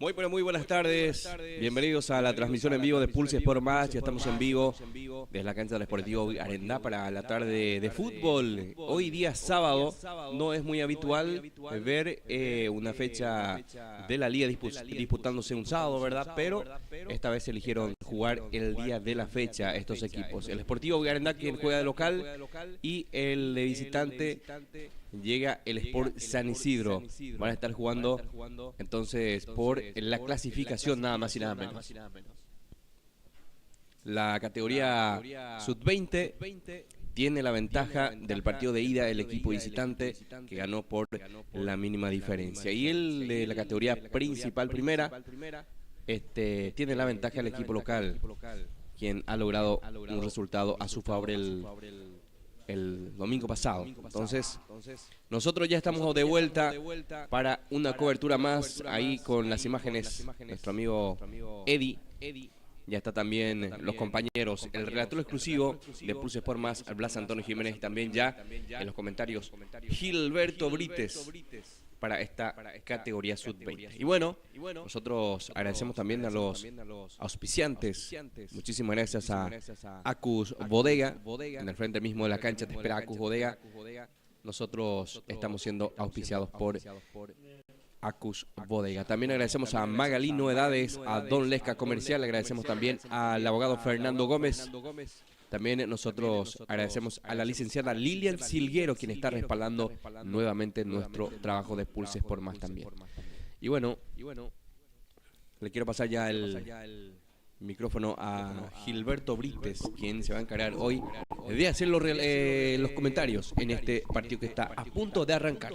Muy buenas tardes. Bienvenidos a la transmisión en vivo de Pulse Sport Más. Ya estamos en vivo desde la cancha del Sportivo Arendá para la tarde de fútbol. Hoy día sábado no es muy habitual ver una fecha de la liga disputándose un sábado, ¿verdad? Pero esta vez eligieron jugar el día de la fecha estos equipos. El Sportivo Arendá, quien juega de local, y el de visitante llega el Sport San Isidro. Van a estar jugando entonces por la clasificación, nada más y nada menos. La categoría sub-20 tiene la ventaja del partido de ida el equipo visitante, que ganó por la mínima diferencia. Y el de la categoría principal primera tiene la ventaja el equipo local, quien ha logrado un resultado a su favor el domingo pasado. Entonces, nosotros ya estamos de vuelta para una cobertura más, ahí con las imágenes. Nuestro amigo Eddie, ya está también los compañeros, el relator exclusivo de Pulse Sport Más, Blas Antonio Jiménez, y también ya en los comentarios Gilberto Brites para esta categoría sub-20. Y bueno, nosotros agradecemos también a los auspiciantes. Muchísimas gracias a Acus Bodega. En el frente mismo de la cancha te espera Acus Bodega. Nosotros estamos siendo auspiciados por Acus Bodega. También agradecemos a Magalí Novedades, a Don Lesca Comercial. Agradecemos también al abogado Fernando Gómez. También nosotros agradecemos a la licenciada Lilian Silguero, quien está respaldando nuevamente nuestro trabajo de Pulse Sport Más también. Y bueno, le quiero pasar ya el micrófono a Gilberto Brites, quien se va a encargar hoy de hacer los comentarios en este partido que está a punto de arrancar.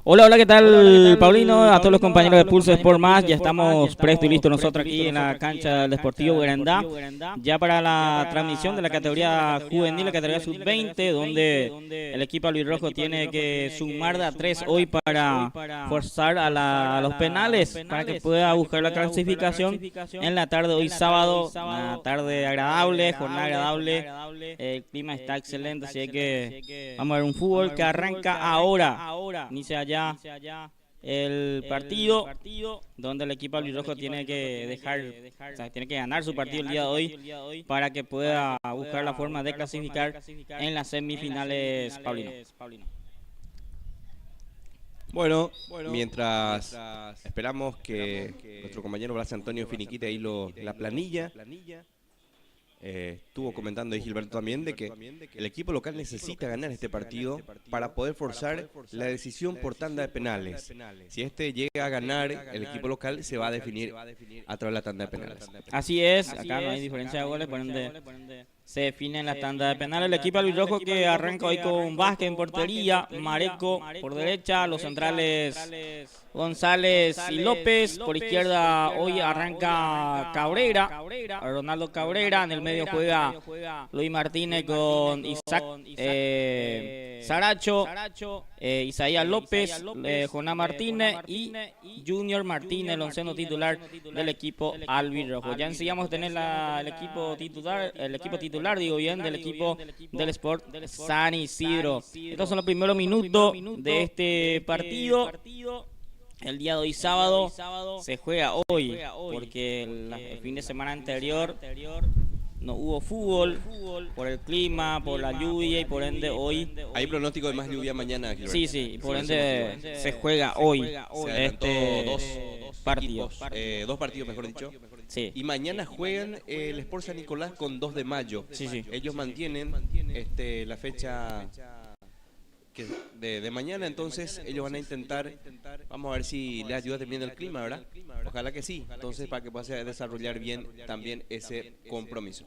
Hola, ¿qué tal, Paulino? A todos los compañeros de Pulse Sport Más, ya estamos prestos y listos nosotros aquí en la cancha del Deportivo Arendá, ya para la transmisión de la categoría juvenil, la categoría sub-20, donde el equipo albirrojo tiene que sumar de a 3 hoy para forzar a los penales, para que pueda buscar la clasificación en la tarde de hoy sábado. Una tarde agradable, jornada agradable, el clima está excelente, así que vamos a ver un fútbol que arranca ahora, inicia ya el partido, donde el equipo albirrojo tiene que tiene que ganar su partido el día de hoy para que pueda buscar la forma de clasificar en las semifinales, Paulino. Bueno, mientras esperamos que nuestro compañero Blas Antonio finiquite ahí la planilla. Estuvo comentando ahí Gilberto también de que el equipo local necesita ganar este partido para poder forzar la decisión por tanda de penales. Si este llega a ganar, el equipo local se va a definir a través de la tanda de penales. Así es, acá no hay diferencia de goles, por ende se define en la tanda de penales. El equipo albirrojo que arranca hoy con Vázquez en portería, Mareco por derecha, los centrales González y López. Por izquierda hoy arranca Cabrera, Ronaldo Cabrera. En el medio juega Luis Martínez con Isaac Saracho, Isaías López, Jonás Martínez y Junior Martínez, el onceno titular del equipo albirrojo. Ya enseguida vamos a tener el equipo titular, digo bien, del equipo del Sport San Isidro. Estos son los primeros minutos de este partido. El día de hoy sábado se juega hoy, porque el fin de semana anterior no hubo fútbol por el clima, por la lluvia, y por ende hoy... ¿Hay pronóstico de más lluvia mañana, Gilberto? Sí, por ende se juega hoy dos partidos. Dos partidos, mejor dicho. Sí. Y mañana juegan el Sport San Nicolás con 2 de mayo. Sí. Ellos mantienen la fecha de mañana, entonces ellos van a intentar, vamos a ver si les ayuda también el clima, ¿verdad? Ojalá que sí, entonces para que pueda desarrollar bien también ese compromiso.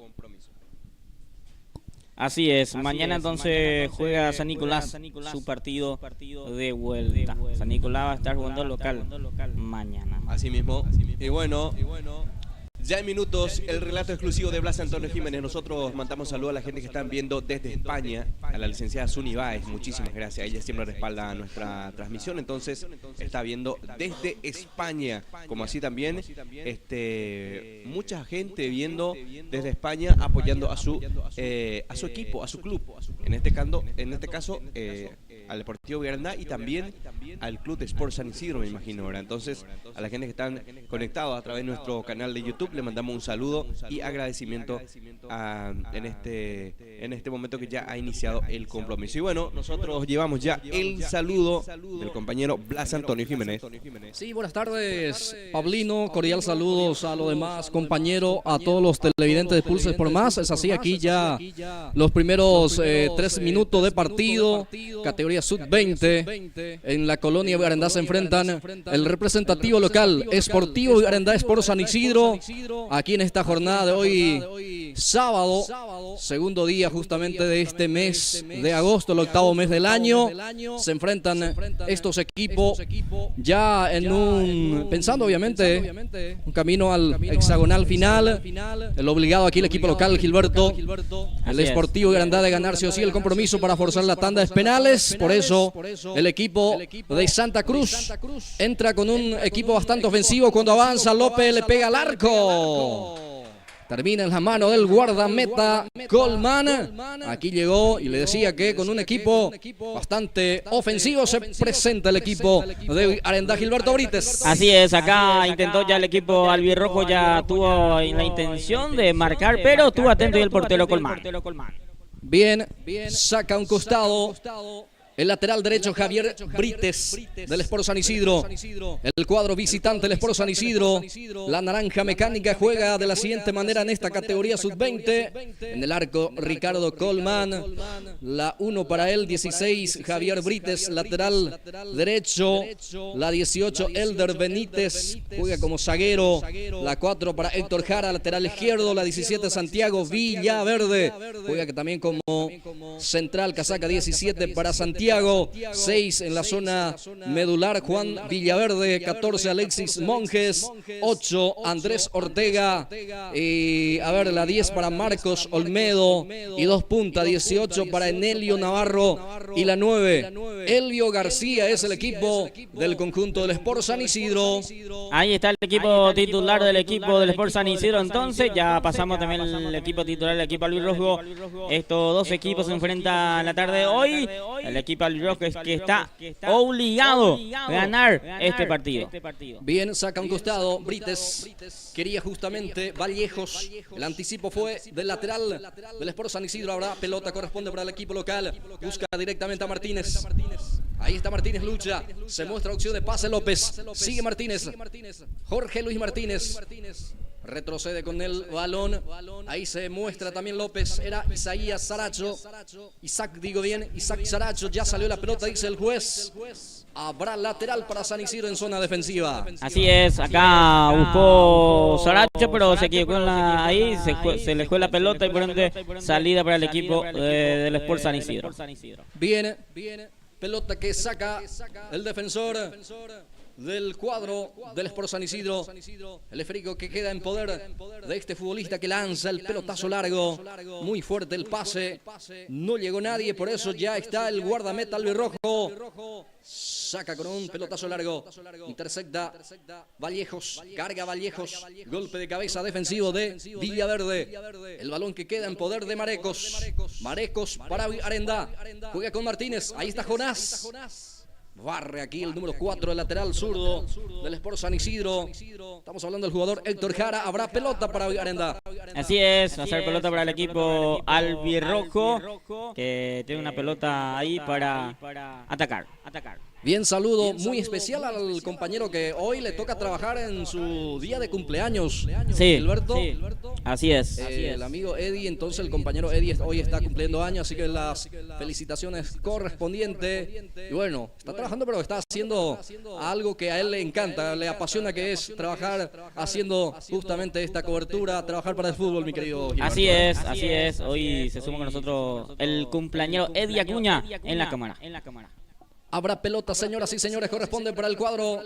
Así es, mañana entonces juega San Nicolás su partido de vuelta. San Nicolás va a estar jugando local mañana. Así mismo, y bueno, ya en minutos el relato exclusivo de Blas Antonio Jiménez. Nosotros mandamos saludos a la gente que están viendo desde España, a la licenciada Suni Báez, muchísimas gracias, ella siempre respalda nuestra transmisión, entonces está viendo desde España, como así también mucha gente viendo desde España, apoyando a su equipo, a su club, en este caso al Deportivo Vigarandá y también al Club de Sport San Isidro, me imagino, ¿verdad? Entonces, a la gente que están conectados a través de nuestro canal de YouTube, le mandamos un saludo y agradecimiento en este momento que ya ha iniciado el compromiso. Y bueno, nosotros llevamos ya el saludo del compañero Blas Antonio Jiménez. Sí, buenas tardes, Pablino, cordial saludos a los demás compañeros, a todos los televidentes de Pulse por Más. Es así, aquí ya los primeros 3 minutos de partido, categoría sub-20, en la colonia Vigarandá se enfrentan el representativo local Sportivo Vigarandá Sport San Isidro, aquí en esta jornada de hoy, sábado, segundo día justamente de este mes de agosto, el octavo mes del año. Se enfrentan estos equipos ya pensando obviamente un camino al hexagonal final. El obligado aquí el equipo local Gilberto, el Sportivo Vigarandá de ganarse o sí el compromiso para forzar la tanda de penales. Por eso el equipo de Santa Cruz entra con un equipo bastante ofensivo. Cuando avanza López le pega al arco. Termina en la mano del guardameta Colman. Aquí llegó y le decía que con un equipo bastante ofensivo se presenta el equipo de Vigarandá, Gilberto Brites. Así es, acá intentó ya el equipo albirrojo, ya tuvo la intención de marcar, pero estuvo atento y el portero Colman. Bien, saca un costado. El lateral derecho Javier Brites del Sport San Isidro. El cuadro visitante del Sport San Isidro. La naranja mecánica juega de la siguiente manera en esta categoría sub-20. En el arco Ricardo Colman. La 1 para él, 16 Javier Brites, lateral derecho. La 18 Elder Benítez juega como zaguero. La 4 para Héctor Jara, lateral izquierdo. La 17 Santiago Villaverde juega que también como central, casaca 17 para Santiago. 6 en la zona medular Juan Villaverde, 14 Alexis Monjes, 8 Andrés Ortega, y a ver, la 10 para Marcos Olmedo y 2 puntas, 18 para Enelio Navarro y la 9 Elvio García. Es el equipo del conjunto del Sport San Isidro. Ahí está el equipo titular del equipo del Sport San Isidro. Entonces ya pasamos también al equipo titular del equipo albirrojo. Estos dos equipos se enfrentan la tarde de hoy. El equipo albirrojo es que está obligado a ganar este partido. Bien, saca un costado Brites. Quería justamente Vallejos. El anticipo fue del lateral del Sport San Isidro. Ahora pelota corresponde para el equipo local. Busca directamente a Martínez. Ahí está Martínez, lucha. Se muestra opción de pase López. Sigue Martínez. Jorge Luis Martínez. Retrocede con el balón. Ahí se muestra también López. Era Isaías Saracho. Isaac Saracho. Ya salió la pelota, dice el juez. Habrá lateral para San Isidro en zona defensiva. Así es, acá buscó Saracho, pero se equivocó ahí, se le fue la pelota y por ende salida para el equipo del Sport San Isidro. Bien, pelota que saca el defensor del cuadro del Sport San Isidro. El esférico que queda en poder de este futbolista que lanza el pelotazo largo. Muy fuerte el pase. No llegó nadie, por eso ya está el guardameta albirrojo. Saca con un pelotazo largo. Intercepta Vallejos. Carga Vallejos. Golpe de cabeza defensivo de Villaverde. El balón que queda en poder de Marecos. Marecos para Vigarandá. Juega con Martínez. Ahí está Jonás. Barre aquí el número 4, el lateral zurdo del Sport San Isidro. Estamos hablando del jugador Héctor Jara. Habrá pelota para Vigarandá. Así es, va a ser pelota para el equipo albirrojo, que tiene una pelota ahí para atacar. Bien, saludo muy especial al compañero que hoy le toca trabajar en su día de cumpleaños. Sí, Gilberto. sí. Así es. El amigo Eddie, entonces el compañero Eddie hoy está cumpliendo años, así que las felicitaciones correspondientes. Y bueno, está trabajando, pero está haciendo algo que a él le encanta, le apasiona, que es trabajar haciendo justamente esta cobertura, trabajar para el fútbol, mi querido Gilberto. Así es. Hoy se suma con nosotros el cumpleañero Eddie Acuña en la cámara. Habrá pelota, señoras y señores, corresponde para el cuadro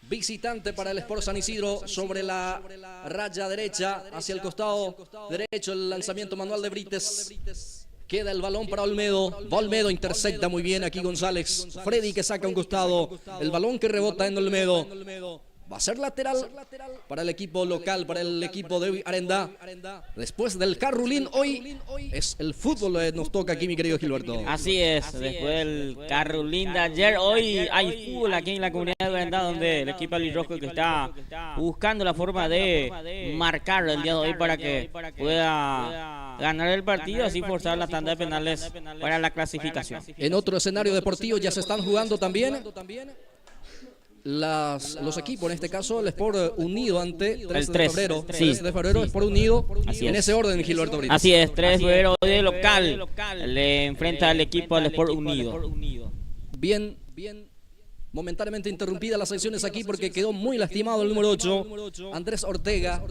visitante para el Sport San Isidro sobre la raya derecha, hacia el costado derecho, el lanzamiento manual de Brites. Queda el balón para Olmedo. Olmedo intercepta muy bien aquí González. Freddy que saca un costado. El balón que rebota en Olmedo. Va a ser lateral para el equipo local, para el equipo de Arendá. Después del Carrulín, hoy es el fútbol que nos toca aquí, mi querido Gilberto. Así es, después del Carrulín de ayer, hoy hay fútbol aquí en la comunidad de Arendá, donde el equipo albirrojo que está buscando la forma de marcar el día de hoy para que pueda ganar el partido, así forzar la tanda de penales para la clasificación. En otro escenario deportivo ya se están jugando también los equipos, en este caso el Sport Unido ante 3 de febrero. Sí. 3 de febrero, Sport Unido. Así en es. ese orden, Gilberto Brito. Así es, 3 de febrero de local le enfrenta al equipo del Sport Unido. Bien, momentáneamente interrumpida las secciones aquí porque quedó muy lastimado el número 8, Andrés Ortega.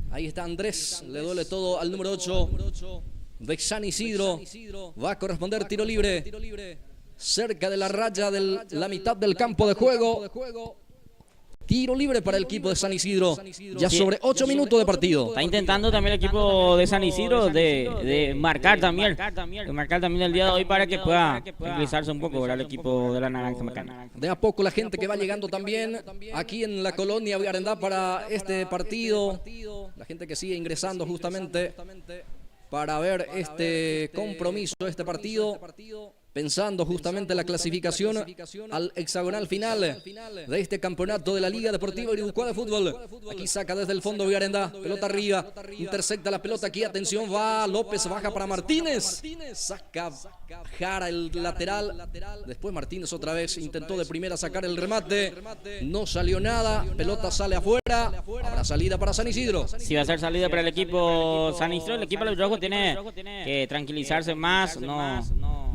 Ahí está Andrés, le duele todo al número 8 de San Isidro. Va a corresponder tiro libre. Cerca de la raya de la mitad del campo de juego. Tiro libre para el equipo de San Isidro. Ya sobre 8 minutos de partido. Está intentando también el equipo de San Isidro de marcar también. De marcar también el día de hoy para que pueda tranquilizarse un poco, ¿verdad? El equipo de la Naranja Mecánica. De a poco la gente que va llegando también aquí en la colonia Arendá para este partido. La gente que sigue ingresando justamente para ver este compromiso, este partido. Pensando justamente en la clasificación al hexagonal final de este campeonato de la Liga Deportiva Iribucuá de Fútbol. Aquí saca desde el fondo Arendá, pelota arriba, intercepta la pelota aquí, atención, va López, baja para Martínez, saca Jara el lateral, después Martínez otra vez intentó de primera sacar el remate, no salió nada, pelota sale afuera, habrá salida para San Isidro. Si va a ser salida para el equipo San Isidro, el equipo albirrojo tiene que tranquilizarse más,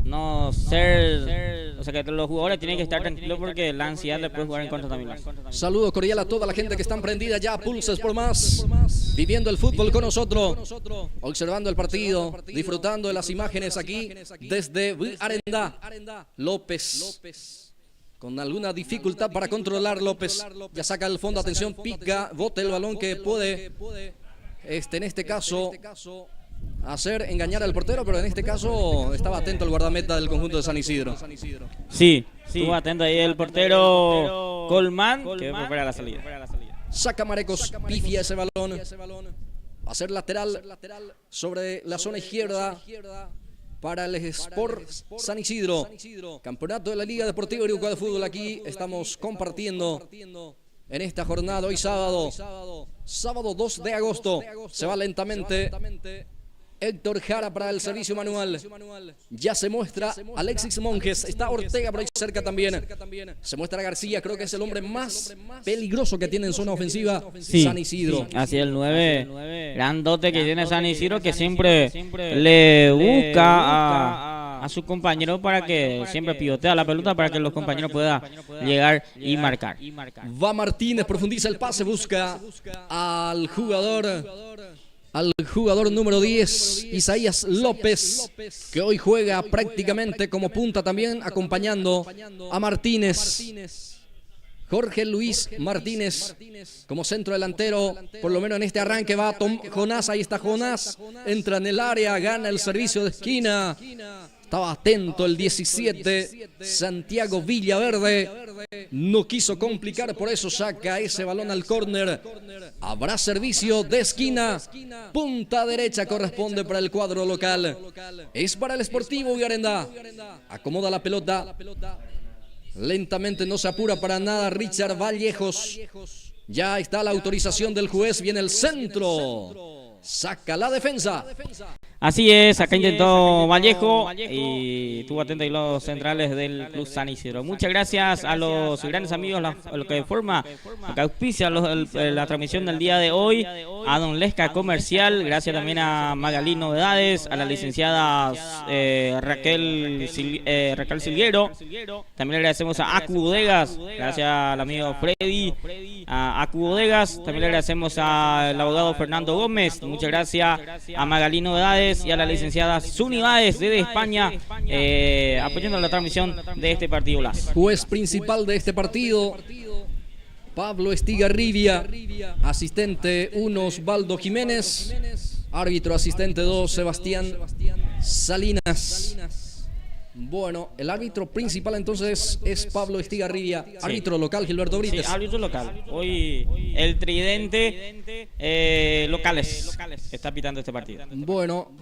no ser, o sea que los jugadores tienen que estar tranquilos porque la ansiedad le puede jugar en contra también. Saludo cordial a toda la gente que está prendida ya a Pulses por Más, viviendo el fútbol con nosotros, observando el partido, disfrutando de las imágenes aquí desde Arendá. López con alguna dificultad para controlar, López ya saca el fondo, atención, pica, bota el balón que puede en este caso hacer engañar al portero, pero en este caso estaba atento el guardameta del conjunto de San Isidro. Sí, estuvo atento ahí el portero Colmán, que prepara la salida. Saca Marecos, pifia ese balón. Va a ser lateral sobre la zona izquierda para el Sport San Isidro. Campeonato de la Liga Deportiva Iribucuá de Fútbol. Aquí estamos compartiendo en esta jornada, hoy sábado 2 de agosto. Se va lentamente Héctor Jara para el servicio manual. Ya se muestra Alexis Monjes. Está Ortega por ahí cerca también. Se muestra García. Creo que es el hombre más peligroso que tiene en zona ofensiva San Isidro. Sí, así el 9 grandote que tiene San Isidro, que siempre le busca a su compañero para que siempre pivotea la pelota para que los compañeros puedan llegar y marcar. Va Martínez, profundiza el pase, busca al jugador número 10, Isaías López, que hoy juega prácticamente como punta también, acompañando a Martínez. Jorge Luis Martínez como centro delantero, por lo menos en este arranque va Jonás, ahí está Jonás, entra en el área, gana el servicio de esquina. Estaba atento el 17, Santiago Villaverde. No quiso complicar, por eso saca ese balón al córner. Habrá servicio de esquina. Punta derecha corresponde para el cuadro local. Es para el Sportivo Arendá. Acomoda la pelota. Lentamente, no se apura para nada Richard Vallejos. Ya está la autorización del juez. Viene el centro. Saca la defensa. Así es, acá intentó Vallejo y estuvo atento ahí los centrales del Club San Isidro. Muchas gracias a los grandes amigos, a lo que forma, lo que auspicia la transmisión del día de hoy, a Don Lesca Comercial, gracias también a Magalí Novedades, a la licenciada Raquel Silguero, también le agradecemos a Acu Bodegas, gracias al amigo Freddy, a Acu Bodegas, también le agradecemos al abogado Fernando Gómez, muchas gracias a Magalí Novedades y a la licenciada Suni Báez desde España, apoyando la transmisión de este partido. Juez principal de este partido, Pablo Estigarribia. Asistente 1, Osvaldo Jiménez. Árbitro asistente 2, Sebastián Salinas. Bueno, el árbitro principal entonces es Pablo Estigarribia, árbitro local Gilberto Brites. Sí, árbitro local. Hoy el tridente locales está pitando este partido. Bueno,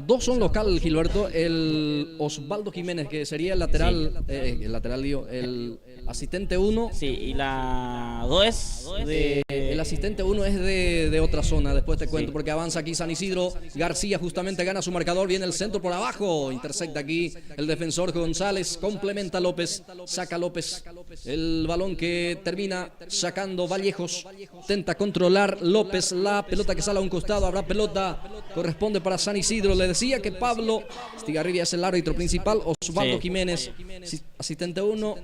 dos son local, Gilberto. El Osvaldo Jiménez, que sería el lateral, el asistente 1. Sí, y la 2 es el asistente 1 es de otra zona, después te cuento, porque avanza aquí San Isidro. García justamente gana su marcador, viene el centro por abajo, intersecta aquí el defensor González, complementa López, saca López el balón que termina sacando Vallejos, intenta controlar López la pelota que sale a un costado, habrá pelota, corresponde para San Isidro. Le decía que Pablo Estigarribia es el árbitro principal, Osvaldo Jiménez, asistente 1.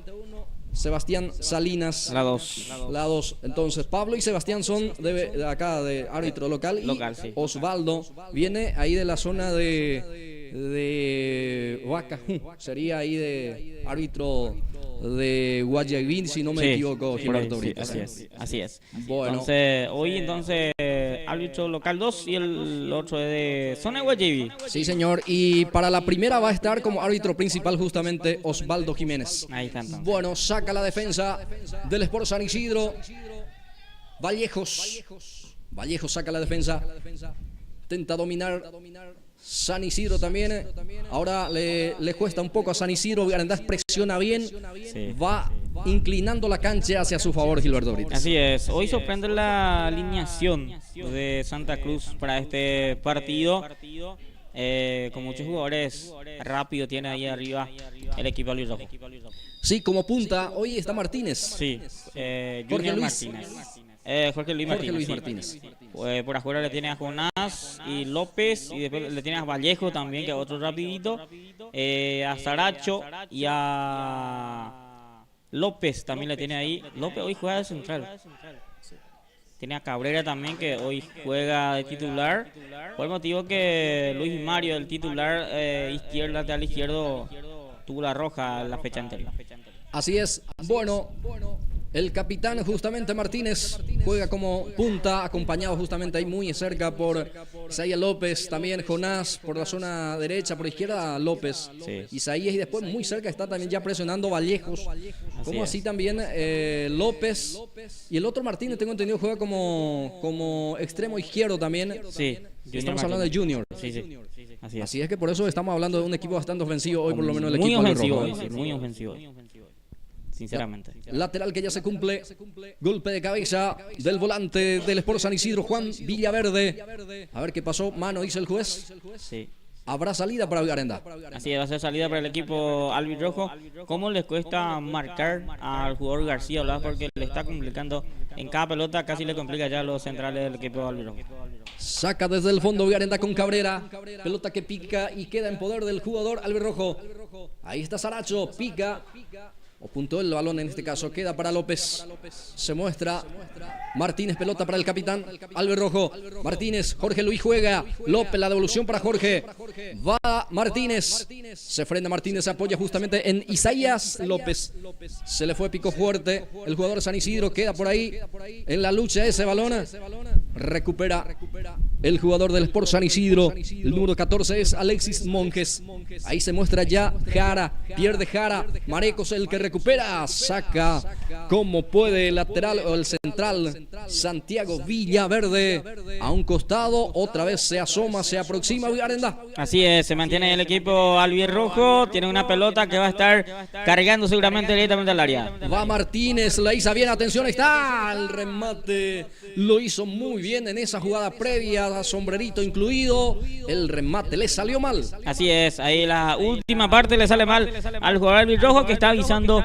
Sebastián Salinas, la 2. La 2. Entonces, Pablo y Sebastián son de acá, de árbitro local. Y sí. Osvaldo viene ahí de la zona de Huaca. Sería ahí de árbitro de Guayaquil, si no me equivoco, Gilberto Brites. Así es. Bueno. Hoy árbitro local 2 y el otro es de zona de Guayaquil. Sí, señor. Y para la primera va a estar como árbitro principal justamente Osvaldo Jiménez. Ahí está entonces. Bueno, saca la defensa del Sport San Isidro. Vallejos saca la defensa. Intenta dominar San Isidro también. Ahora le cuesta un poco a San Isidro. Garandás presiona bien. Sí. Va inclinando la cancha hacia su favor, Gilberto Brites. Así es. Hoy sorprende la alineación de Santa Cruz para este partido. Con muchos jugadores rápido tiene ahí arriba el equipo albirrojo. Sí, como punta. Hoy está Martínez. Sí. Jorge Luis Martínez. Jorge Luis Martínez. Por afuera le tiene a Jonás y López, y después le tiene a Vallejo también, que es otro rapidito, a Saracho y a López también le tiene ahí. López hoy juega de central. Tiene a Cabrera también, que hoy juega de titular, por el motivo que Luis Mario, el titular lateral izquierdo, tuvo la roja en la fecha anterior. Así es. Bueno, el capitán justamente Martínez juega como punta, acompañado justamente ahí muy cerca por Isaías López, también Jonás por la zona derecha, por izquierda López, Isaías, y después muy cerca está también ya presionando Vallejos, como así también López, y el otro Martínez tengo entendido juega como extremo izquierdo también. Sí. Estamos hablando de Junior. Sí. Así es que por eso estamos hablando de un equipo bastante ofensivo hoy, por lo menos el muy equipo ofensivo albirrojo. muy ofensivo. Sinceramente. Lateral que ya se cumple. Golpe de cabeza del volante del Sport San Isidro, Juan Villaverde. A ver qué pasó. Mano, dice el juez. Sí. Habrá salida para Vigarenda. Así es, va a ser salida para el equipo albirrojo. ¿Cómo les cuesta marcar al jugador García? Porque le está complicando en cada pelota, casi le complica ya a los centrales del equipo albirrojo. Saca desde el fondo Vigarenda con Cabrera. Pelota que pica y queda en poder del jugador albirrojo. Ahí está Saracho, pica. O puntó el balón en este caso, queda para López. Se muestra Martínez, pelota para el capitán albirrojo. Martínez, Jorge Luis juega. López, la devolución para Jorge. Va Martínez. Se frena Martínez, se apoya justamente en Isaías López. Se le fue pico fuerte. El jugador de San Isidro queda por ahí en la lucha ese balón. Recupera el jugador del Sport San Isidro. El número 14 es Alexis Monjes. Ahí se muestra ya Jara. Pierde Jara. Marecos el que recupera. Saca como puede el lateral o el central Santiago Villaverde. A un costado. Otra vez se asoma, se aproxima Vigarenda. Así es, se mantiene el equipo albirrojo. Tiene una pelota que va a estar cargando seguramente directamente al área. Va Martínez, la hizo bien. Atención, ahí está. El remate lo hizo muy bien en esa jugada previa, sombrerito incluido. El remate le salió mal. Así es, ahí la última parte le sale mal al jugador albirrojo, que está avisando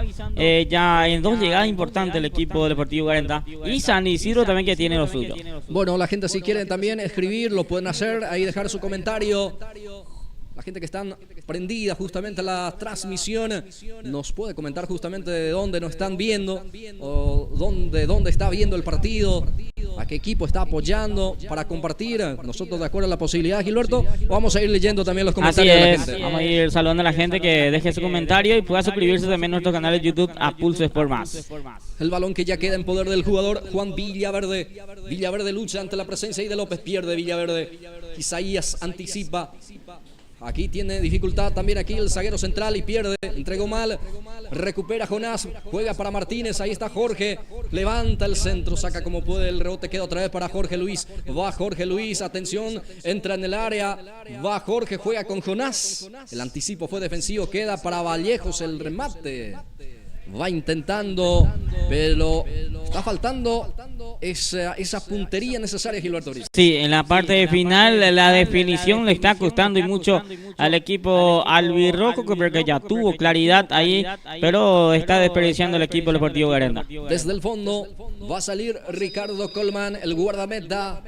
ya en dos llegadas importantes el equipo Deportivo Garenda. Y San Isidro también, que tiene lo suyo. Bueno, la gente, si quieren también escribir, lo pueden hacer, ahí dejar su comentario. La gente que están prendida justamente a la transmisión nos puede comentar justamente de dónde nos están viendo, o dónde está viendo el partido, a qué equipo está apoyando, para compartir. Nosotros, de acuerdo a la posibilidad, Gilberto, vamos a ir leyendo también los comentarios de la gente. Vamos a ir saludando a la gente que deje su comentario y pueda suscribirse también a nuestro canal de YouTube, a Pulso Sport Más. El balón que ya queda en poder del jugador Juan Villaverde. Villaverde lucha ante la presencia ahí de López, pierde Villaverde. Isaías anticipa. Aquí tiene dificultad también aquí el zaguero central y pierde, entregó mal, recupera Jonás, juega para Martínez, ahí está Jorge, levanta el centro, saca como puede, el rebote queda otra vez para Jorge Luis, va Jorge Luis, atención, entra en el área, va Jorge, juega con Jonás, el anticipo fue defensivo, queda para Vallejos el remate. Va intentando, pero está faltando esa puntería necesaria, Gilberto Brites. Sí, en la parte final la definición le está costando y mucho al equipo albirrojo, porque ya tuvo claridad ahí, pero está desperdiciando el equipo deportivo Garenda. Desde el fondo va a salir Ricardo Colman, el guardameta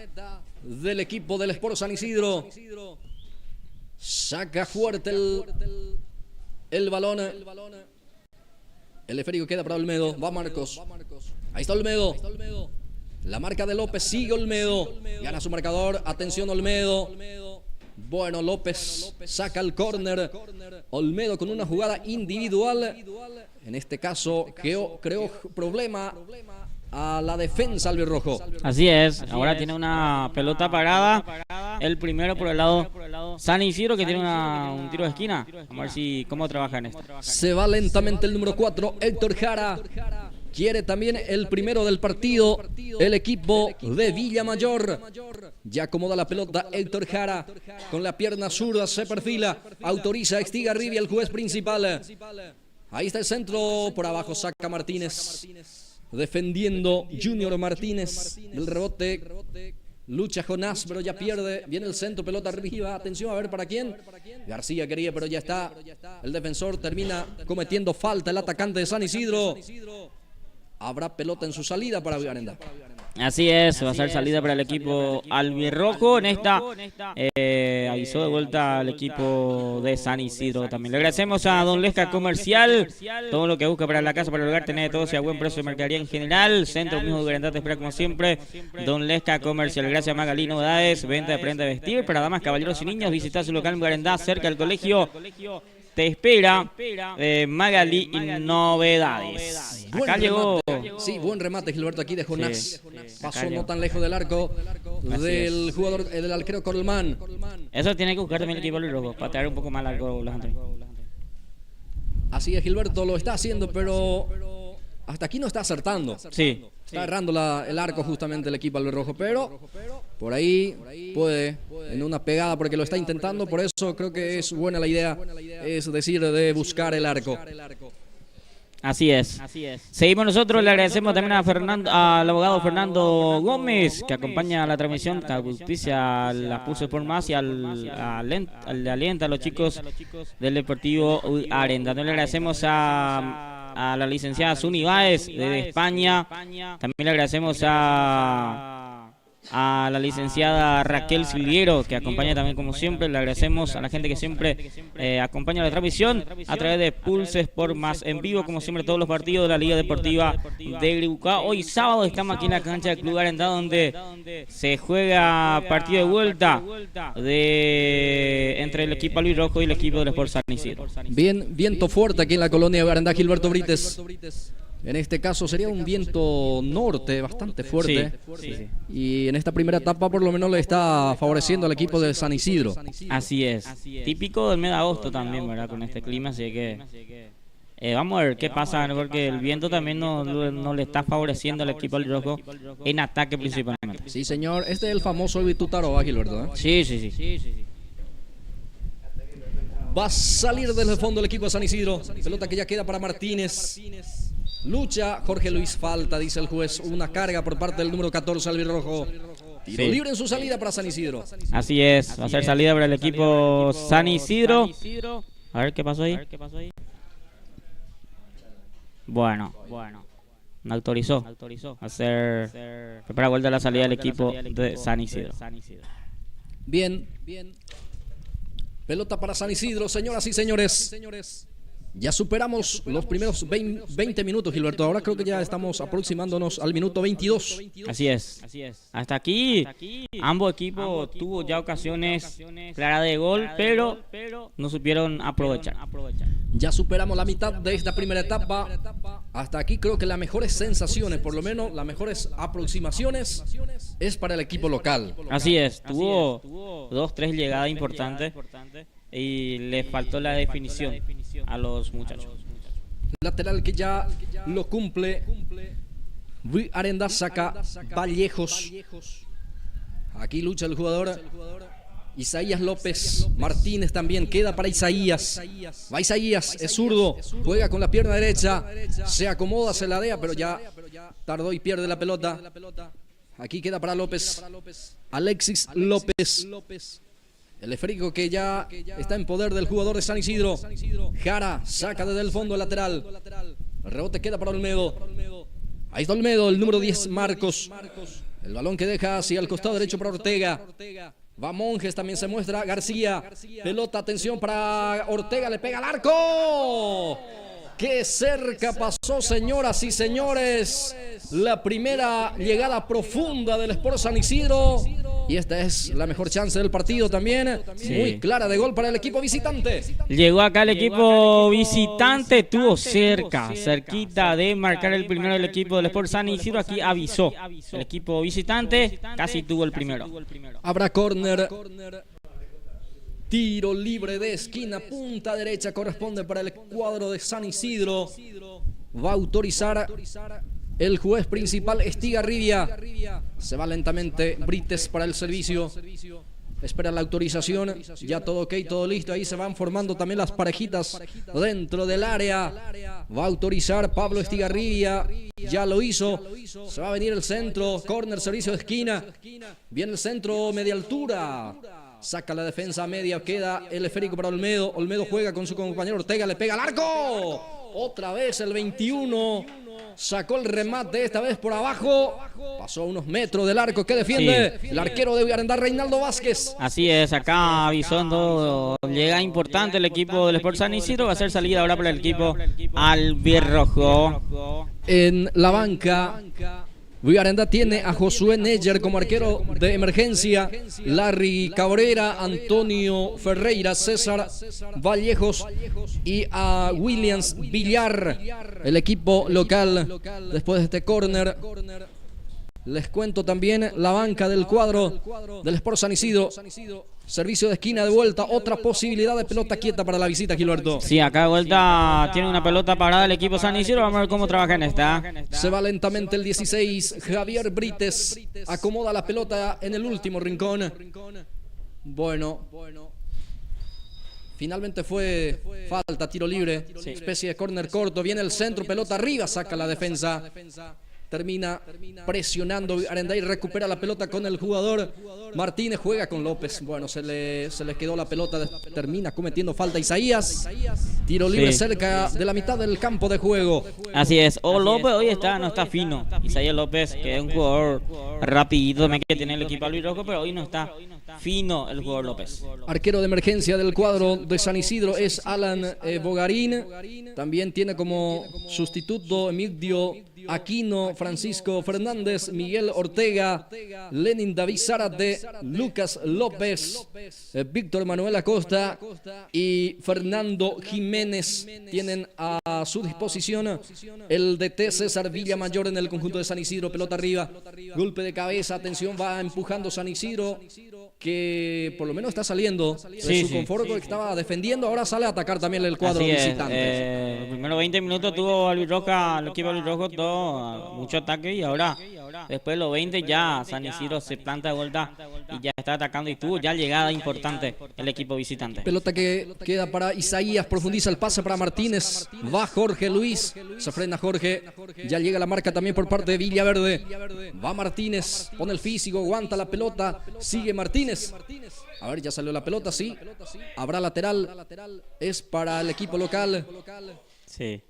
del equipo del Sport San Isidro. Saca fuerte el balón. El esférico queda para Olmedo. Va Marcos. Ahí está Olmedo. La marca de López. Sigue Olmedo. Gana su marcador. Atención Olmedo. Bueno, López saca el córner. Olmedo con una jugada individual. En este caso creó problema a la defensa albirrojo. Así es. Ahora tiene una pelota parada. El primero por el lado San Isidro, que tiene un tiro de esquina. Vamos a ver cómo trabaja en esto. Se va lentamente el número 4, Héctor Jara. Quiere también el primero del partido, el equipo de Villamayor. Ya acomoda la pelota Héctor Jara. Con la pierna zurda se perfila. Autoriza Estigarribia, el juez principal. Ahí está el centro. Por abajo saca Martínez. Defendiendo Junior Martínez. El rebote. Lucha Jonás, pero ya pierde. Viene el centro, pelota arriba. Atención, a ver para quién. García quería, pero ya está. El defensor termina cometiendo falta. El atacante de San Isidro. Habrá pelota en su salida para Garenda. Así es, va a ser salida para el equipo albirrojo. En esta avisó de vuelta al equipo de San Isidro también. Le agradecemos a Don Lesca Comercial, todo lo que busca para la casa, para el hogar, tener todo a buen precio de mercadería en general. Centro mismo de Garenda te espera como siempre. Don Lesca Comercial. Gracias a Magalí Novedades, venta de prenda de vestir para damas, caballeros y niños. Visita su local en Garenda, cerca del colegio. Te espera Magalí Novedades. Acá llegó. Sí, buen remate, Gilberto, aquí de Jonás. Pasó no tan lejos del arco del jugador, del arquero Colman. Eso tiene que buscar también el equipo albirrojo, para traer un poco más largo los anteriores. Así es, Gilberto, lo está haciendo, pero hasta aquí no está acertando. Sí. Está errando el arco justamente el equipo albirrojo, pero por ahí puede, en una pegada, porque lo está intentando, por eso creo que es buena la idea, es decir, de buscar el arco. Así es. Seguimos nosotros, le agradecemos también al abogado Fernando Gómez, que acompaña la transmisión, que auspicia a la Pulse Sport Más y le alienta a los chicos del Deportivo Arenda. Le agradecemos a la licenciada Suni Báez de España. También le agradecemos a la licenciada Raquel Silviero, que acompaña también como siempre. Le agradecemos a la gente que siempre acompaña la transmisión a través de Pulse Sport Más en vivo, como siempre, todos los partidos de la Liga Deportiva de Gribucá. Hoy sábado estamos aquí en la cancha del Club Garenda, donde se juega partido de vuelta entre el equipo albirrojo y el equipo del Sport San Isidro. Bien, viento fuerte aquí en la colonia de Garenda, Gilberto Brites. En este caso sería un viento norte bastante fuerte. Sí. Y en esta primera etapa por lo menos le está favoreciendo al equipo de San Isidro. Así es. Típico del mes de agosto también, ¿verdad? Con este clima, así que vamos a ver qué pasa, porque el viento también no le está favoreciendo al equipo albirrojo en ataque principalmente. Sí, señor. Este es el famoso Vitutaroa, Gilberto, ¿eh? Sí. Va a salir desde el fondo el equipo de San Isidro. Pelota que ya queda para Martínez. Lucha Jorge Luis, falta, dice el juez. Una carga por parte del número 14 albirrojo. Tiro libre en su salida para San Isidro. Así es, va a ser salida para el equipo San Isidro. A ver qué pasó ahí. Bueno. No autorizó. Prepara vuelta la salida del equipo de San Isidro. Bien. Pelota para San Isidro, señoras y señores. Ya superamos los primeros 20 minutos, Gilberto. Ahora creo que ya estamos aproximándonos al minuto 22. Así es. Hasta aquí, ambos equipos tuvo ya ocasiones claras de gol, pero no supieron aprovechar. Ya superamos la mitad de esta primera etapa. Hasta aquí creo que las mejores sensaciones, por lo menos las mejores aproximaciones, es para el equipo local. Así es. Tuvo 2-3 llegadas importantes. y le faltó la definición a los muchachos. Lateral que ya lo cumple. Arenda saca Vallejos. Aquí lucha el jugador Isaías López. Martínez también queda para Isaías. Va Isaías, es zurdo, juega con la pierna derecha, se acomoda, se ladea, pero ya tardó y pierde la pelota. Aquí queda para López. Alexis López. El esférico que ya está en poder del jugador de San Isidro. Jara saca desde el fondo lateral. El rebote queda para Olmedo. Ahí está Olmedo, el número 10, Marcos. El balón que deja hacia el costado derecho para Ortega. Va Monjes, también se muestra García. Pelota, atención para Ortega, le pega al arco. ¡Qué cerca pasó, señoras y señores! La primera llegada profunda del Sport San Isidro. Y esta es la mejor chance del partido también. Sí. Muy clara de gol para el equipo visitante. Llegó acá el equipo visitante, estuvo cerquita de marcar el primero del equipo del Sport San Isidro. Aquí avisó el equipo visitante, casi tuvo el primero. Habrá córner. Tiro libre de esquina, punta derecha, corresponde para el cuadro de San Isidro. Va a autorizar el juez principal, Estigarribia. Se va lentamente Brites para el servicio. Espera la autorización. Ya todo ok, todo listo. Ahí se van formando también las parejitas dentro del área. Va a autorizar Pablo Estigarribia. Ya lo hizo. Se va a venir el centro. Corner, servicio de esquina. Viene el centro, media altura. Saca la defensa media, queda el esférico para Olmedo. Olmedo juega con su compañero Ortega, le pega al arco. Otra vez el 21. Sacó el remate, esta vez por abajo. Pasó a unos metros del arco que defiende el arquero de Arendá, Reinaldo Vázquez. Así es, acá avisando, llega importante el equipo del Sport San Isidro. Va a ser salida ahora para el equipo albirrojo. En la banca, Arendá tiene a Josué Neyer como arquero de emergencia, Larry Cabrera, Antonio Ferreira, César Vallejos y a Williams Villar, el equipo local. Después de este córner, les cuento también la banca del cuadro del Sport San Isidro. Servicio de esquina de vuelta, otra posibilidad de pelota quieta para la visita, Gilberto. Sí, acá de vuelta tiene una pelota parada el equipo San Isidro. Vamos a ver cómo trabaja en esta. Se va lentamente el 16, Javier Brites. Acomoda la pelota en el último rincón. Bueno. Finalmente fue falta, tiro libre. Especie de córner corto. Viene el centro, pelota arriba, saca la defensa. Termina presionando Arendá y recupera la pelota con el jugador Martínez. Juega con López. Bueno, se le quedó la pelota. Termina cometiendo falta Isaías. Tiro libre cerca de la mitad del campo de juego. Así es. López hoy no está fino. Isaías López, que es un jugador rapidito también que tiene el equipo albirrojo, pero hoy no está fino el jugador López. Arquero de emergencia del cuadro de San Isidro es Alan Bogarín. También tiene como sustituto Emilio Aquino, Francisco Fernández, Miguel Ortega, Lenin David Zárate, Lucas López, Víctor Manuel Acosta y Fernando Jiménez. Tienen a su disposición el DT César Villamayor en el conjunto de San Isidro. Pelota arriba, golpe de cabeza, atención, va empujando San Isidro, que por lo menos está saliendo de su confort, porque estaba defendiendo, ahora sale a atacar también el cuadro visitante. Los primeros 20 minutos tuvo el equipo albirrojo todo mucho ataque, y ahora después de los 20 ya San Isidro se planta de vuelta y ya está atacando, y tuvo ya llegada importante el equipo visitante. Pelota que queda para Isaías, profundiza el pase para Martínez, va Jorge Luis, se frena Jorge, ya llega la marca también por parte de Villaverde, va Martínez, pone el físico, aguanta la pelota, sigue Martínez. A ver, ya salió la pelota, sí. Habrá lateral. Es para el equipo local. Sí.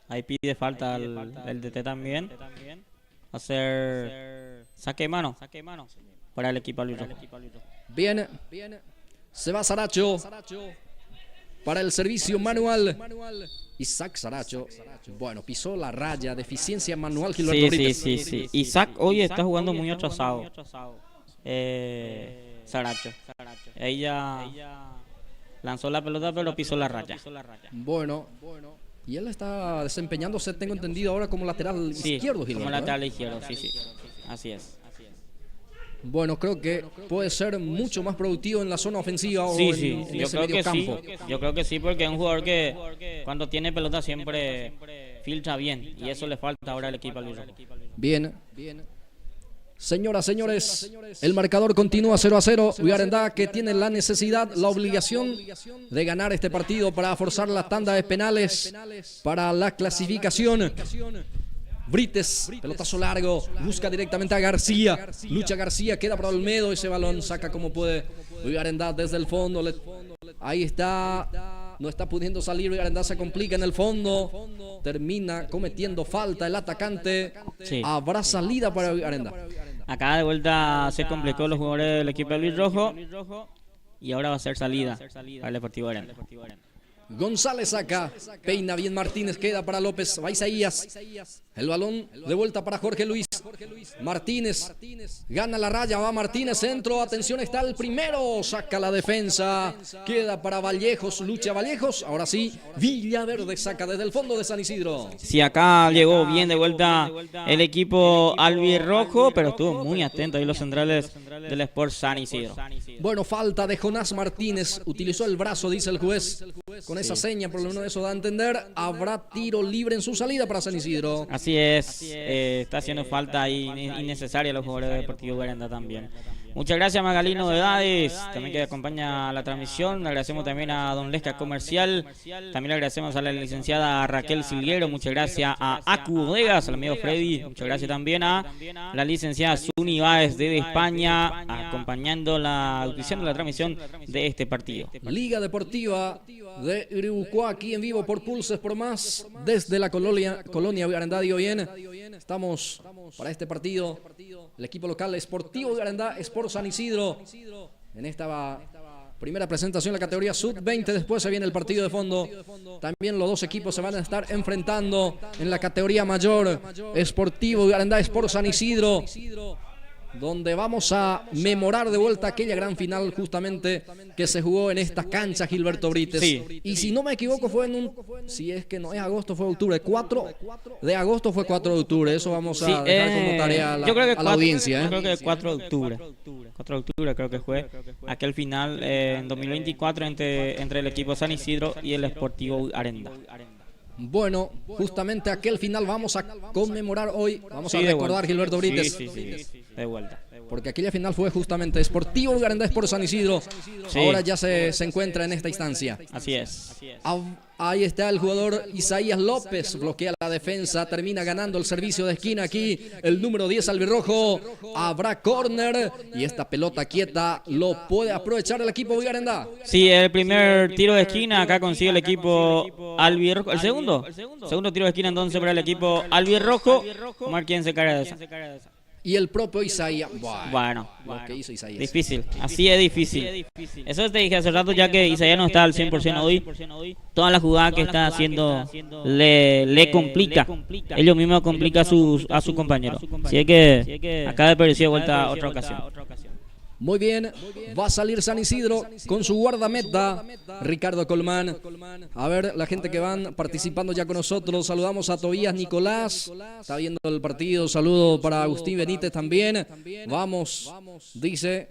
Ahí pide falta el DT también. Hacer saque de mano para el equipo albirrojo. Bien. Se va Saracho para el servicio manual. Isaac Saracho. Bueno, pisó la raya. Deficiencia manual. Sí. Isaac hoy está jugando muy atrasado. Saracho. Ella lanzó la pelota, pero pisó la raya. Bueno. Y él está desempeñándose, tengo entendido, ahora como lateral izquierdo, Gilberto. Como lateral izquierdo, sí. Así es. Bueno, creo que puede ser mucho más productivo en la zona ofensiva o Sí, en, sí, en yo ese creo medio que sí. campo. Yo creo que sí, porque es un jugador que cuando tiene pelota siempre filtra bien. Y eso le falta ahora al equipo albirrojo. Bien. Señoras, señores, el marcador continúa 0-0. Villarendá, que tiene la necesidad, la obligación de ganar este partido para forzar la tanda de penales para la clasificación. Brites, pelotazo largo, busca directamente a García, lucha García, queda para Olmedo, ese balón saca como puede Villarendá desde el fondo, ahí está, no está pudiendo salir, Villarendá se complica en el fondo, termina cometiendo falta el atacante, Sí. habrá salida para Villarendá. Acá de vuelta se complicó los jugadores del equipo albirrojo y ahora va a ser salida para el Deportivo Aranda. González saca, peina bien Martínez, queda para López, va Isaías, el balón de vuelta para Jorge Luis, Martínez, gana la raya, va Martínez, centro, atención, está el primero, saca la defensa, queda para Vallejos, lucha Vallejos, ahora sí, Villaverde saca desde el fondo de San Isidro. Sí, acá llegó bien de vuelta el equipo albirrojo, pero estuvo muy atento ahí los centrales del Sport San Isidro. Bueno, falta de Jonás Martínez, utilizó el brazo, dice el juez, con esa seña, por lo menos eso da a entender, habrá tiro libre en su salida para San Isidro. Así es, está haciendo falta ahí innecesaria a los jugadores de Deportivo Garanda también. Muchas gracias Magalino Novedades, también que acompaña la transmisión. Le agradecemos también a Don Lesca Comercial, también le agradecemos a la licenciada Raquel Silguero, muchas gracias a Acu Bodegas, al amigo Freddy, muchas gracias también a la licenciada Suni Báez desde España, acompañando la audición de la transmisión de este partido. Liga Deportiva de Iribucuá, aquí en vivo por Pulses por Más, desde la colonia Villarendá de Oyen. Estamos para este partido, el equipo local Sportivo Villarendá, Sport San Isidro, en esta primera presentación en la categoría Sub-20, después se viene el partido de fondo. También los dos equipos se van a estar enfrentando en la categoría mayor, Sportivo Villarendá, Sport San Isidro, donde vamos a memorar de vuelta aquella gran final justamente que se jugó en esta cancha Gilberto Brites. Sí. Y si no me equivoco fue si es que no es agosto, fue octubre, 4 de agosto fue 4 de octubre, eso vamos a dejar como tarea a la audiencia. Yo creo que 4 de octubre. 4 de octubre creo que fue aquel final en 2024 entre el equipo San Isidro y el Sportivo Arenda. Bueno, justamente aquel final vamos a conmemorar hoy, vamos a recordar Gilberto Brites. Sí, de vuelta. Porque aquella final fue justamente Sportivo Villarendá por San Isidro. Sí. Ahora ya se encuentra en esta instancia. Así es. Ahí está el jugador Isaías López, bloquea la defensa, termina ganando el servicio de esquina aquí. El número 10 albirrojo, habrá córner y esta pelota quieta lo puede aprovechar el equipo Villarendá. Sí, el primer tiro de esquina acá consigue el equipo albirrojo. El segundo tiro de esquina entonces para el equipo albirrojo. Mar quien se carga de esa. Y el propio Isaías. Bueno, lo que hizo Isaías. Difícil, así es difícil. Eso te dije hace rato ya que Isaías no está al 100% hoy. Toda la jugada que está haciendo le complica. Ellos mismos complica a su compañero. Así es que acaba de perder vuelta otra ocasión. Muy bien, va a salir San Isidro con su guardameta, Ricardo Colmán. A ver, la gente que van participando ya con nosotros. Saludamos a Tobías Nicolás, está viendo el partido. Saludo para Agustín Benítez también. Vamos, dice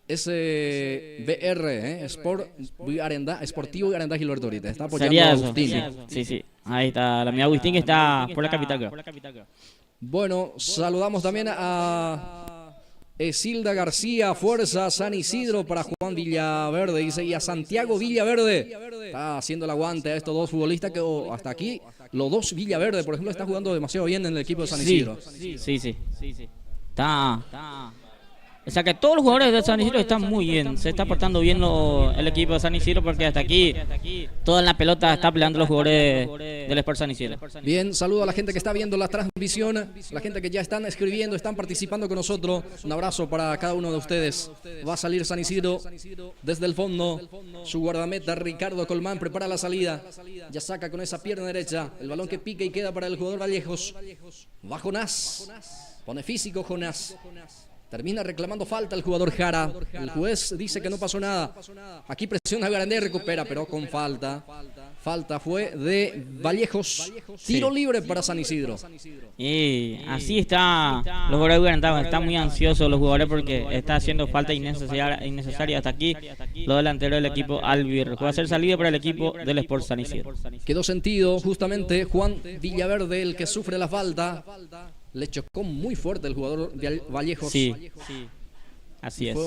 SBR, Sport Villarendá, Sportivo Villarendá Gilberto Brites. Está apoyando a Agustín. Sí. Ahí está, la mía Agustín que está por la capital. Bueno, saludamos también a Esilda García, Fuerza San Isidro para Juan Villaverde, dice, y a Santiago Villaverde. Está haciendo el aguante a estos dos futbolistas que hasta aquí, los dos Villaverde, por ejemplo, está jugando demasiado bien en el equipo de San Isidro. Sí. Está. O sea que todos los jugadores de San Isidro están muy bien, se está portando bien el equipo de San Isidro porque hasta aquí toda la pelota está peleando los jugadores del Sport San Isidro. Bien, saludo a la gente que está viendo la transmisión, la gente que ya están escribiendo, están participando con nosotros. Un abrazo para cada uno de ustedes. Va a salir San Isidro desde el fondo. Su guardameta Ricardo Colmán prepara la salida. Ya saca con esa pierna derecha el balón que pica y queda para el jugador Vallejos. Va Jonás. Pone físico Jonás. Termina reclamando falta el jugador Jara. El juez dice que no pasó nada. Aquí presiona a Garandía y recupera, pero con falta. Falta fue de Vallejos. Tiro libre para San Isidro. Y así está los jugadores de Garandía. Están muy ansiosos los jugadores porque está haciendo falta innecesaria hasta aquí. Los delanteros del equipo albirrojo. Va a ser salida para el equipo del Sport San Isidro. Quedó sentido justamente Juan Villaverde, el que sufre la falta. Le chocó muy fuerte el jugador de Vallejos. Sí, así es. Fue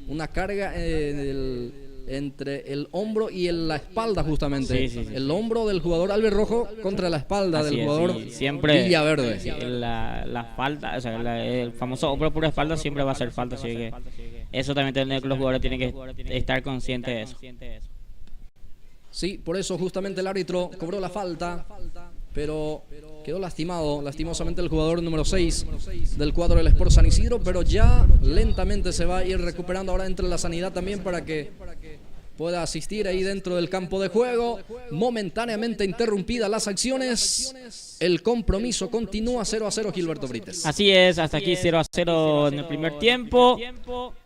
una carga entre el hombro y la espalda justamente. Sí. El hombro del jugador albirrojo contra la espalda del jugador siempre Villaverde. La falta, o sea, el famoso hombro por espalda siempre va a ser falta, así que eso también los jugadores tienen que estar conscientes de eso. Sí, por eso justamente el árbitro cobró la falta, pero quedó lastimosamente el jugador número 6 del cuadro del Sport San Isidro, pero ya lentamente se va a ir recuperando. Ahora entra la sanidad también para que pueda asistir ahí dentro del campo de juego. Momentáneamente interrumpidas las acciones. El compromiso continúa 0-0, Gilberto Brites. Así es, hasta aquí 0-0 en el primer tiempo.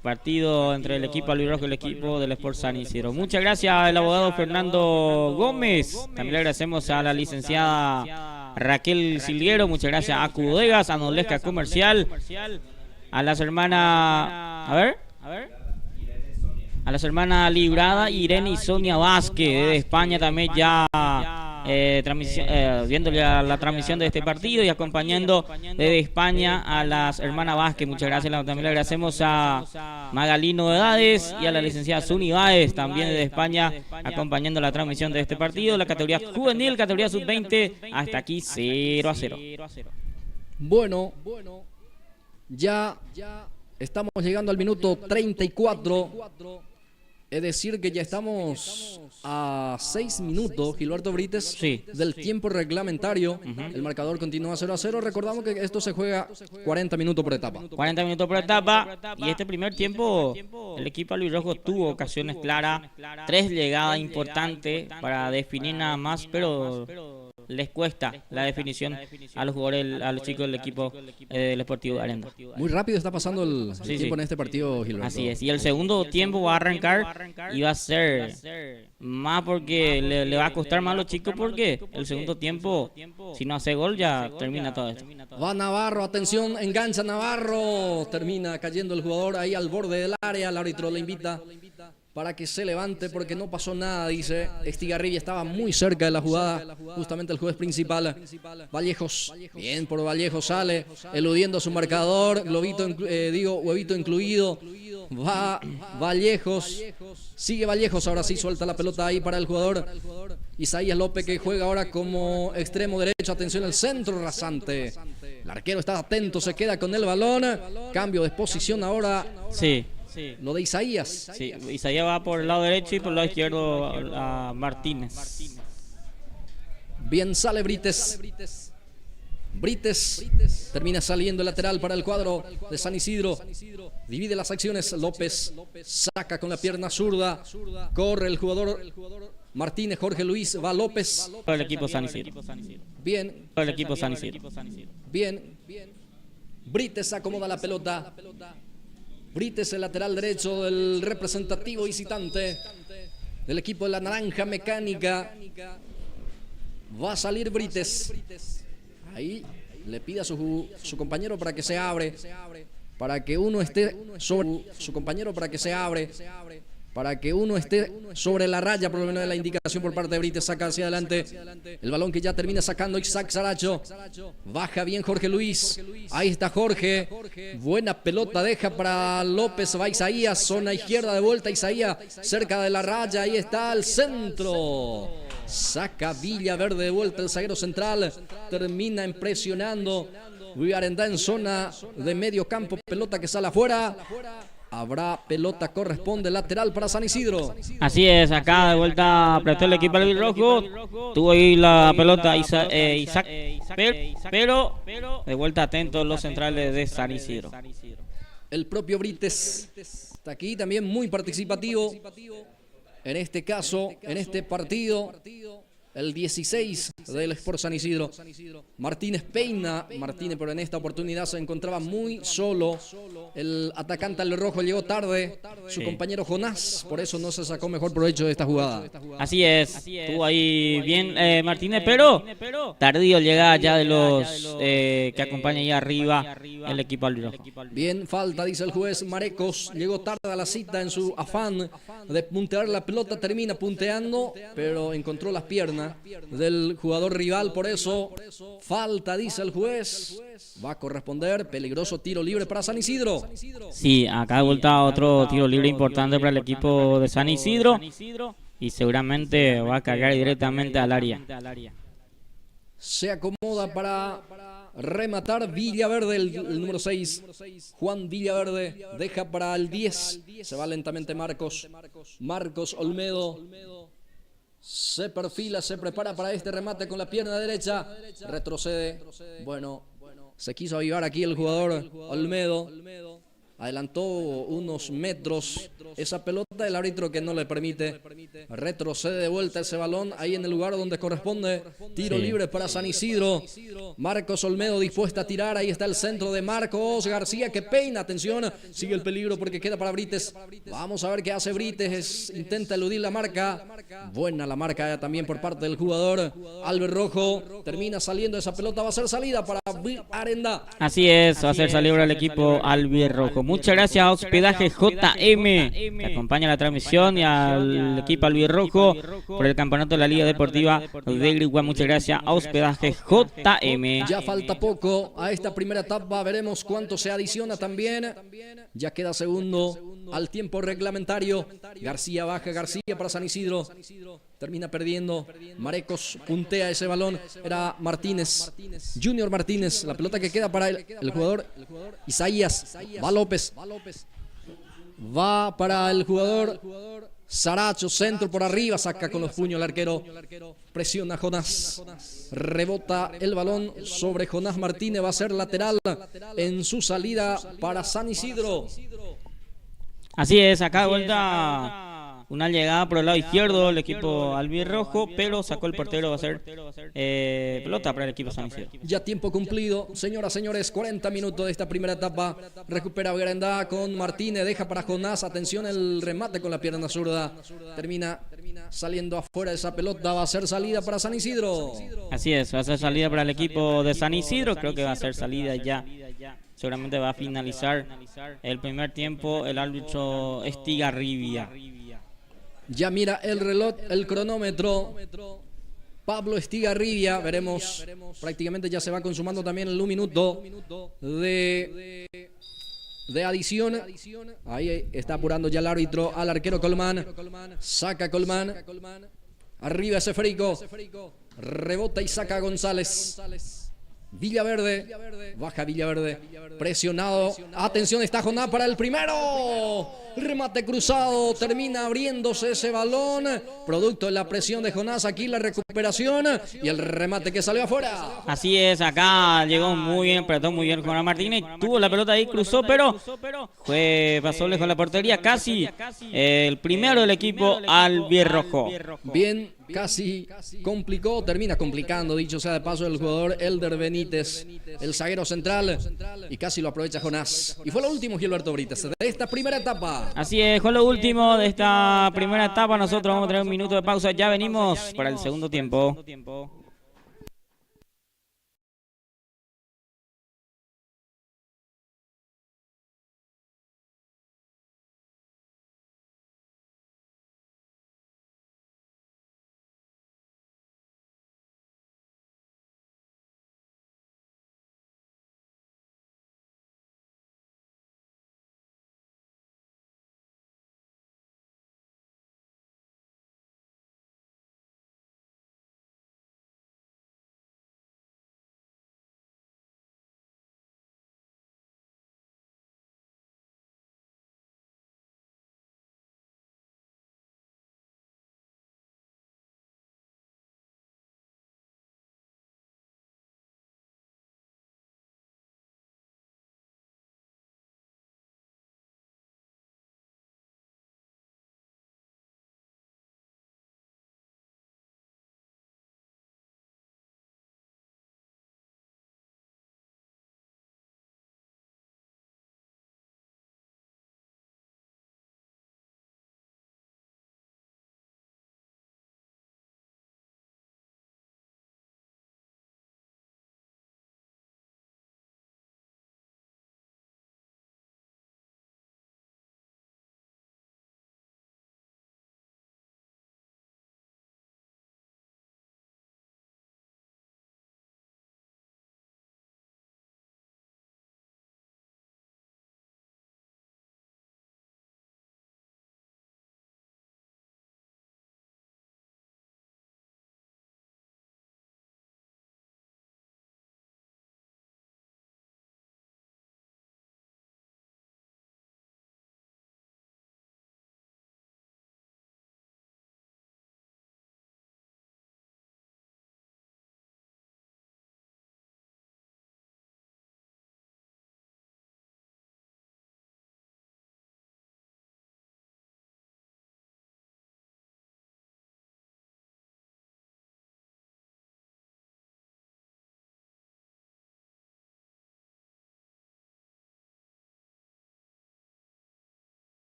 Partido entre el equipo albirrojo y el equipo del Sport San Isidro. Muchas gracias al abogado Fernando Gómez. También le agradecemos a la licenciada Raquel Silguero. Muchas gracias a Cubodegas, a Nolesca Comercial, a las hermanas... A las hermanas Librada, Irene y Sonia Vázquez de España también ya viendo la transmisión de este partido y acompañando desde España a las hermanas Vázquez. Muchas gracias. También le agradecemos a Magalino Edades y a la licenciada Suni Báez también desde España acompañando la transmisión de este partido. La categoría juvenil, categoría sub-20, hasta aquí 0-0. Bueno, ya estamos llegando al minuto 34. Es decir, que ya estamos a 6 minutos, Gilberto Brites, del tiempo reglamentario. El marcador continúa 0-0. Recordamos que esto se juega 40 minutos por etapa. 40 minutos por etapa. Y este primer tiempo, el equipo albirrojo tuvo ocasiones claras. 3 llegadas importantes para definir nada más, pero les cuesta la definición a los jugadores, a los chicos del equipo del Sportivo de Arenda. Muy rápido está pasando el tiempo en este partido, Gilberto. Así es, y el segundo tiempo va a arrancar y va a ser más porque le va a costar más a los chicos, porque el segundo tiempo, si no hace gol, ya termina todo esto. Va Navarro, atención, engancha Navarro, termina cayendo el jugador ahí al borde del área. El árbitro le invita para que se levante porque no pasó nada, dice. Estigarribia estaba muy cerca de la jugada, justamente el juez principal. Vallejos, bien por Vallejos, sale eludiendo a su marcador, huevito incluido. Va Vallejos, sigue Vallejos, ahora sí suelta la pelota ahí para el jugador Isaías López, que juega ahora como extremo derecho. Atención al centro rasante. El arquero está atento, se queda con el balón. Cambio de posición ahora. Sí. Lo de Isaías. Sí, Isaías va por el lado derecho y por el lado izquierdo a Martínez. Bien, sale Brites. Termina saliendo el lateral para el cuadro de San Isidro. Divide las acciones. López saca con la pierna zurda. Corre el jugador Martínez, Jorge Luis. Va López. Para el equipo San Isidro. Bien. Para el equipo San Isidro. Bien. Brites acomoda la pelota. Brites, el lateral derecho del representativo visitante del equipo de la Naranja Mecánica. Va a salir Brites. Ahí le pide a su compañero para que se abre. Para que uno esté sobre su compañero, para que se abre. Para que uno esté sobre la raya, por lo menos de la indicación por parte de Brites. Saca hacia adelante el balón que ya termina sacando Isaac Saracho. Baja bien Jorge Luis. Ahí está Jorge. Buena pelota deja para López. Va Isaías. Zona izquierda de vuelta. Isaías cerca de la raya. Ahí está el centro. Saca Villaverde de vuelta el zaguero central. Termina impresionando. Arenda en zona de medio campo. Pelota que sale afuera. Habrá pelota, corresponde lateral para San Isidro. Así es, acá de vuelta apretó el equipo albirrojo. Tuvo ahí la pelota Isaac, pero de vuelta atentos los centrales de San Isidro. El propio Brites está aquí también muy participativo. En este caso, en este partido, el 16 del Sport San Isidro. Martínez peina, pero en esta oportunidad se encontraba muy solo. El atacante al rojo llegó tarde, su compañero Jonás, por eso no se sacó mejor provecho de esta jugada. Así es, estuvo ahí bien Martínez, pero tardío llega ya de los que acompaña ahí arriba el equipo albirrojo. Bien, falta, dice el juez Marecos, llegó tarde a la cita en su afán de puntear la pelota, termina punteando, pero encontró las piernas del jugador rival, por eso falta, dice el juez. Va a corresponder peligroso tiro libre para San Isidro. Sí, acá de vuelta otro tiro libre importante para el equipo de San Isidro y seguramente va a cargar directamente al área. Se acomoda para rematar Villaverde, el número 6. Juan Villaverde deja para el 10. Se va lentamente Marcos Olmedo. Se perfila, se prepara para este remate con la pierna derecha. Retrocede. Bueno, se quiso avivar aquí el jugador Olmedo. Adelantó unos metros esa pelota, el árbitro que no le permite. Retrocede de vuelta ese balón ahí en el lugar donde corresponde. Tiro libre para San Isidro. Marcos Olmedo dispuesta a tirar. Ahí está el centro de Marcos García que peina. Atención, sigue el peligro porque queda para Brites. Vamos a ver qué hace Brites. Intenta eludir la marca. Buena la marca también por parte del jugador albirrojo. Termina saliendo esa pelota. Va a ser salida para Arenda. Así es, va a ser salida el equipo albirrojo. Muchas gracias a Hospedaje JM, que acompaña la transmisión, y al equipo albirrojo por el campeonato de la Liga Deportiva de Grigua. Muchas gracias a Hospedaje JM. Ya falta poco a esta primera etapa, veremos cuánto se adiciona también. Ya queda segundo al tiempo reglamentario. García baja, García para San Isidro. Termina perdiendo. Marecos puntea ese balón. Era Martínez, Junior Martínez. La pelota que queda para el jugador Isaías. Va López. Va para el jugador Saracho. Centro por arriba. Saca con los puños el arquero. Presiona Jonás. Rebota el balón sobre Jonás Martínez. Va a ser lateral en su salida para San Isidro. Así es, acá de vuelta una llegada por el lado izquierdo el equipo albirrojo, pero sacó el portero. Va a ser pelota para el equipo San Isidro. Ya tiempo cumplido, señoras, señores, 40 minutos de esta primera etapa. Recupera Grandá con Martínez, deja para Jonás. Atención, el remate con la pierna zurda. Termina saliendo afuera de esa pelota. Va a ser salida para San Isidro. Así es, va a ser salida para el equipo de San Isidro. Creo que va a ser salida ya. Seguramente va a finalizar el primer tiempo el árbitro Estigarribia. Ya mira el reloj, el cronómetro. Pablo Estigarribia, veremos, prácticamente ya se va consumando también el 1 minuto de adición. Ahí está apurando ya el árbitro al arquero Colmán. Saca Colmán. Arriba ese Freico. Rebota y saca González. Villaverde, baja Villaverde, presionado. Atención, está Jonás para el primero. Remate cruzado, termina abriéndose ese balón. Producto de la presión de Jonás, aquí la recuperación y el remate que salió afuera. Así es, acá llegó muy bien, apretó muy bien Jonás Martínez. Tuvo la pelota ahí, cruzó, pero pasó lejos de la portería. Casi el primero del equipo albirrojo. Bien, casi complicó, termina complicando, dicho sea de paso, el jugador Elder Benítez, el zaguero central, y casi lo aprovecha Jonás. Y fue lo último, Gilberto Brites, de esta primera etapa. Así es, fue lo último de esta primera etapa. Nosotros vamos a tener un minuto de pausa. Ya venimos para el segundo tiempo.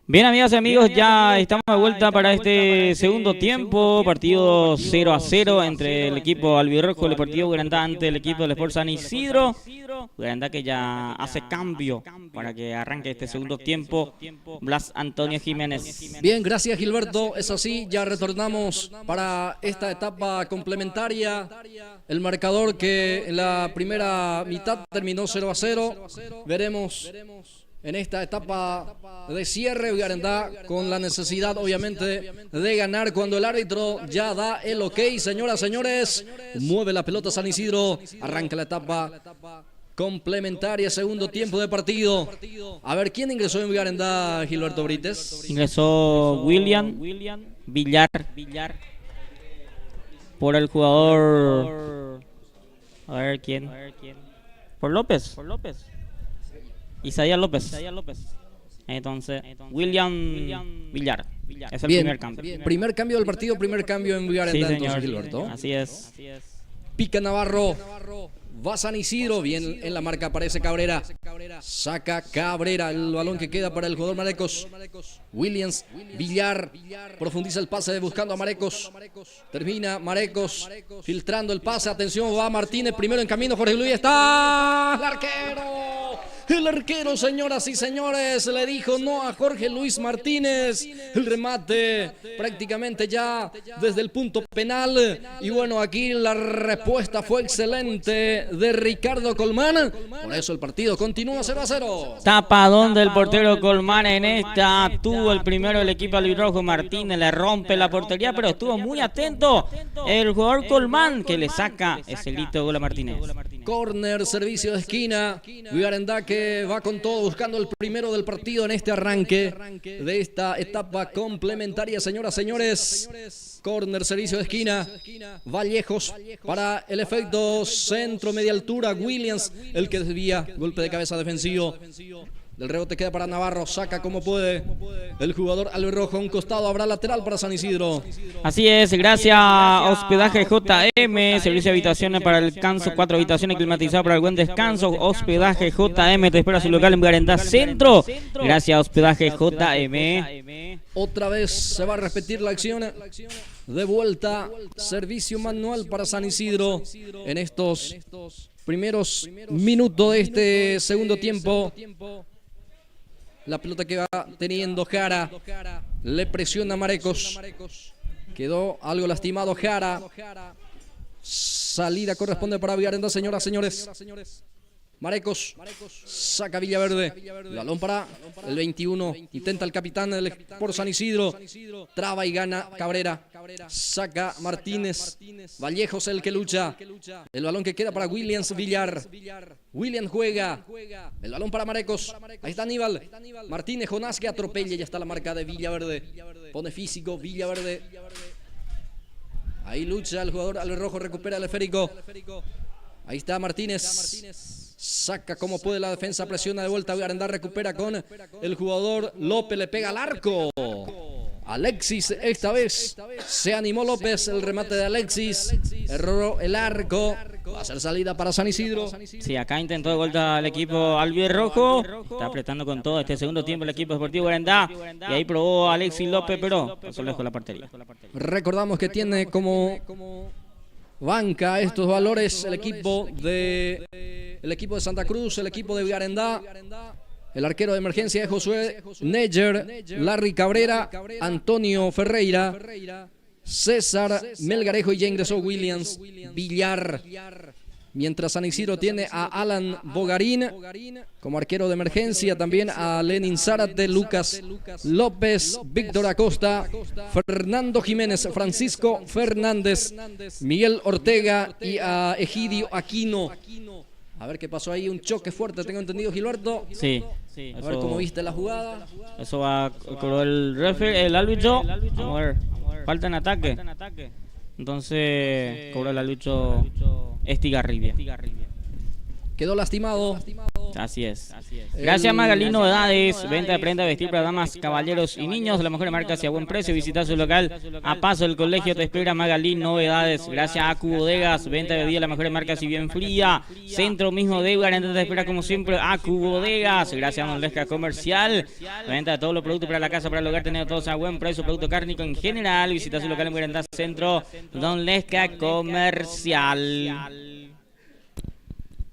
Bien, amigas y amigos, ya estamos de vuelta para este segundo tiempo. Partido 0-0 entre el equipo albirrojo, el Deportivo Huirandá, ante el equipo del Sport San Isidro. Huirandá que ya hace cambio para que arranque este segundo tiempo. Blas Antonio Jiménez. Bien, gracias Gilberto. Es así, ya retornamos para esta etapa complementaria. El marcador que en la primera mitad terminó 0-0. Veremos en esta etapa de cierre, Huirandá con la necesidad obviamente de ganar cuando el árbitro ya da el ok. Señoras, señores, mueve la pelota San Isidro, arranca la etapa complementaria, segundo tiempo de partido. A ver, ¿quién ingresó en Huirandá, Gilberto Brites? Ingresó William Villar por el jugador... A ver, ¿quién? Por López. Isaías López. Entonces, William Villar. Es el primer cambio. Primer cambio del partido, primer cambio en Huirandá, Sí, entonces, señor. Gilberto. Así es. Pica Navarro. Va San Isidro, bien en la marca aparece Cabrera. Saca Cabrera, el balón que queda para el jugador Marecos. Williams, Villar, profundiza el pase buscando a Marecos. Termina Marecos, filtrando el pase. Atención, va Martínez, primero en camino. Jorge Luis está. El arquero. El arquero, señoras y señores, le dijo no a Jorge Luis Martínez. El remate prácticamente ya desde el punto penal. Y bueno, aquí la respuesta fue excelente de Ricardo Colmán. Por eso el partido continúa 0-0. Tapadón del portero Colmán en esta. Tuvo el primero el equipo albirrojo. Martínez le rompe la portería, pero estuvo muy atento el jugador Colmán, que le saca ese lindo gol a Martínez. Corner, servicio de esquina. Huirandá que va con todo buscando el primero del partido en este arranque de esta etapa complementaria, señoras, señores. Corner, servicio de esquina. Vallejos para el efecto centro, media altura. Williams, el que desvía. Golpe de cabeza defensivo. Del rebote queda para Navarro, saca como puede el jugador albirrojo. A un costado habrá lateral para San Isidro. Así es, gracias a Hospedaje JM, servicio de habitaciones para el descanso, 4 habitaciones climatizadas para el buen descanso. Hospedaje JM te espera su local en Huirandá Centro. Gracias a Hospedaje JM. Otra vez se va a repetir la acción. De vuelta, servicio manual para San Isidro en estos primeros minutos de este segundo tiempo. La pelota que va teniendo Jara, le presiona Marecos, quedó algo lastimado Jara. Salida corresponde para Huirandá, señoras, señores. Marecos saca Villaverde, balón para el 21, intenta el capitán por San Isidro, traba y gana Cabrera, saca Martínez, Vallejos el que lucha, el balón que queda para Williams Villar. Williams juega, el balón para Marecos, ahí está Aníbal, Martínez, Jonás que atropella, ya está la marca de Villaverde, pone físico Villaverde, ahí lucha el jugador albirrojo, recupera el esférico, ahí está Martínez. Saca como puede la defensa, presiona de vuelta. Huirandá recupera con el jugador López, le pega al arco. Alexis esta vez se animó López, el remate de Alexis, erró el arco, va a ser salida para San Isidro. Sí, acá intentó de vuelta el equipo albirrojo, está apretando con todo este segundo tiempo el equipo Deportivo Huirandá, y ahí probó Alexis López, pero pasó lejos de la portería. Recordamos que tiene como banca estos valores el equipo de Santa Cruz, el equipo de Huirandá. El arquero de emergencia es Josué Neger, Larry Cabrera, Antonio Ferreira, César Melgarejo y ya ingresó Williams Villar. Mientras San Isidro tiene a Alan Bogarín como arquero de emergencia, también a Lenin Zárate, Lucas López, Víctor Acosta, Fernando Jiménez, Francisco Fernández, Miguel Ortega y a Egidio Aquino. A ver qué pasó ahí, un choque fuerte, tengo entendido, Gilberto. Sí. A ver cómo viste la jugada. Eso va con el árbitro. Vamos a ver. Falta en ataque. Entonces cobró el árbitro Estigarribia. Quedó lastimado Así es. Gracias Magalí Novedades, venta de prenda de vestir para damas, caballeros y niños, de las mejores marcas y a buen precio. Visita su local a paso del colegio, te espera Magalí Novedades. Gracias a Acu Bodegas, venta de bebidas, las mejores marcas y bien fría. Centro mismo de Ugarandá te espera como siempre Acu Bodegas. Gracias a Don Lesca Comercial, venta de todos los productos para la casa, para el hogar, tener todos a buen precio, producto cárnico en general. Visita su local en Ugarandá Centro, Don Lesca Comercial.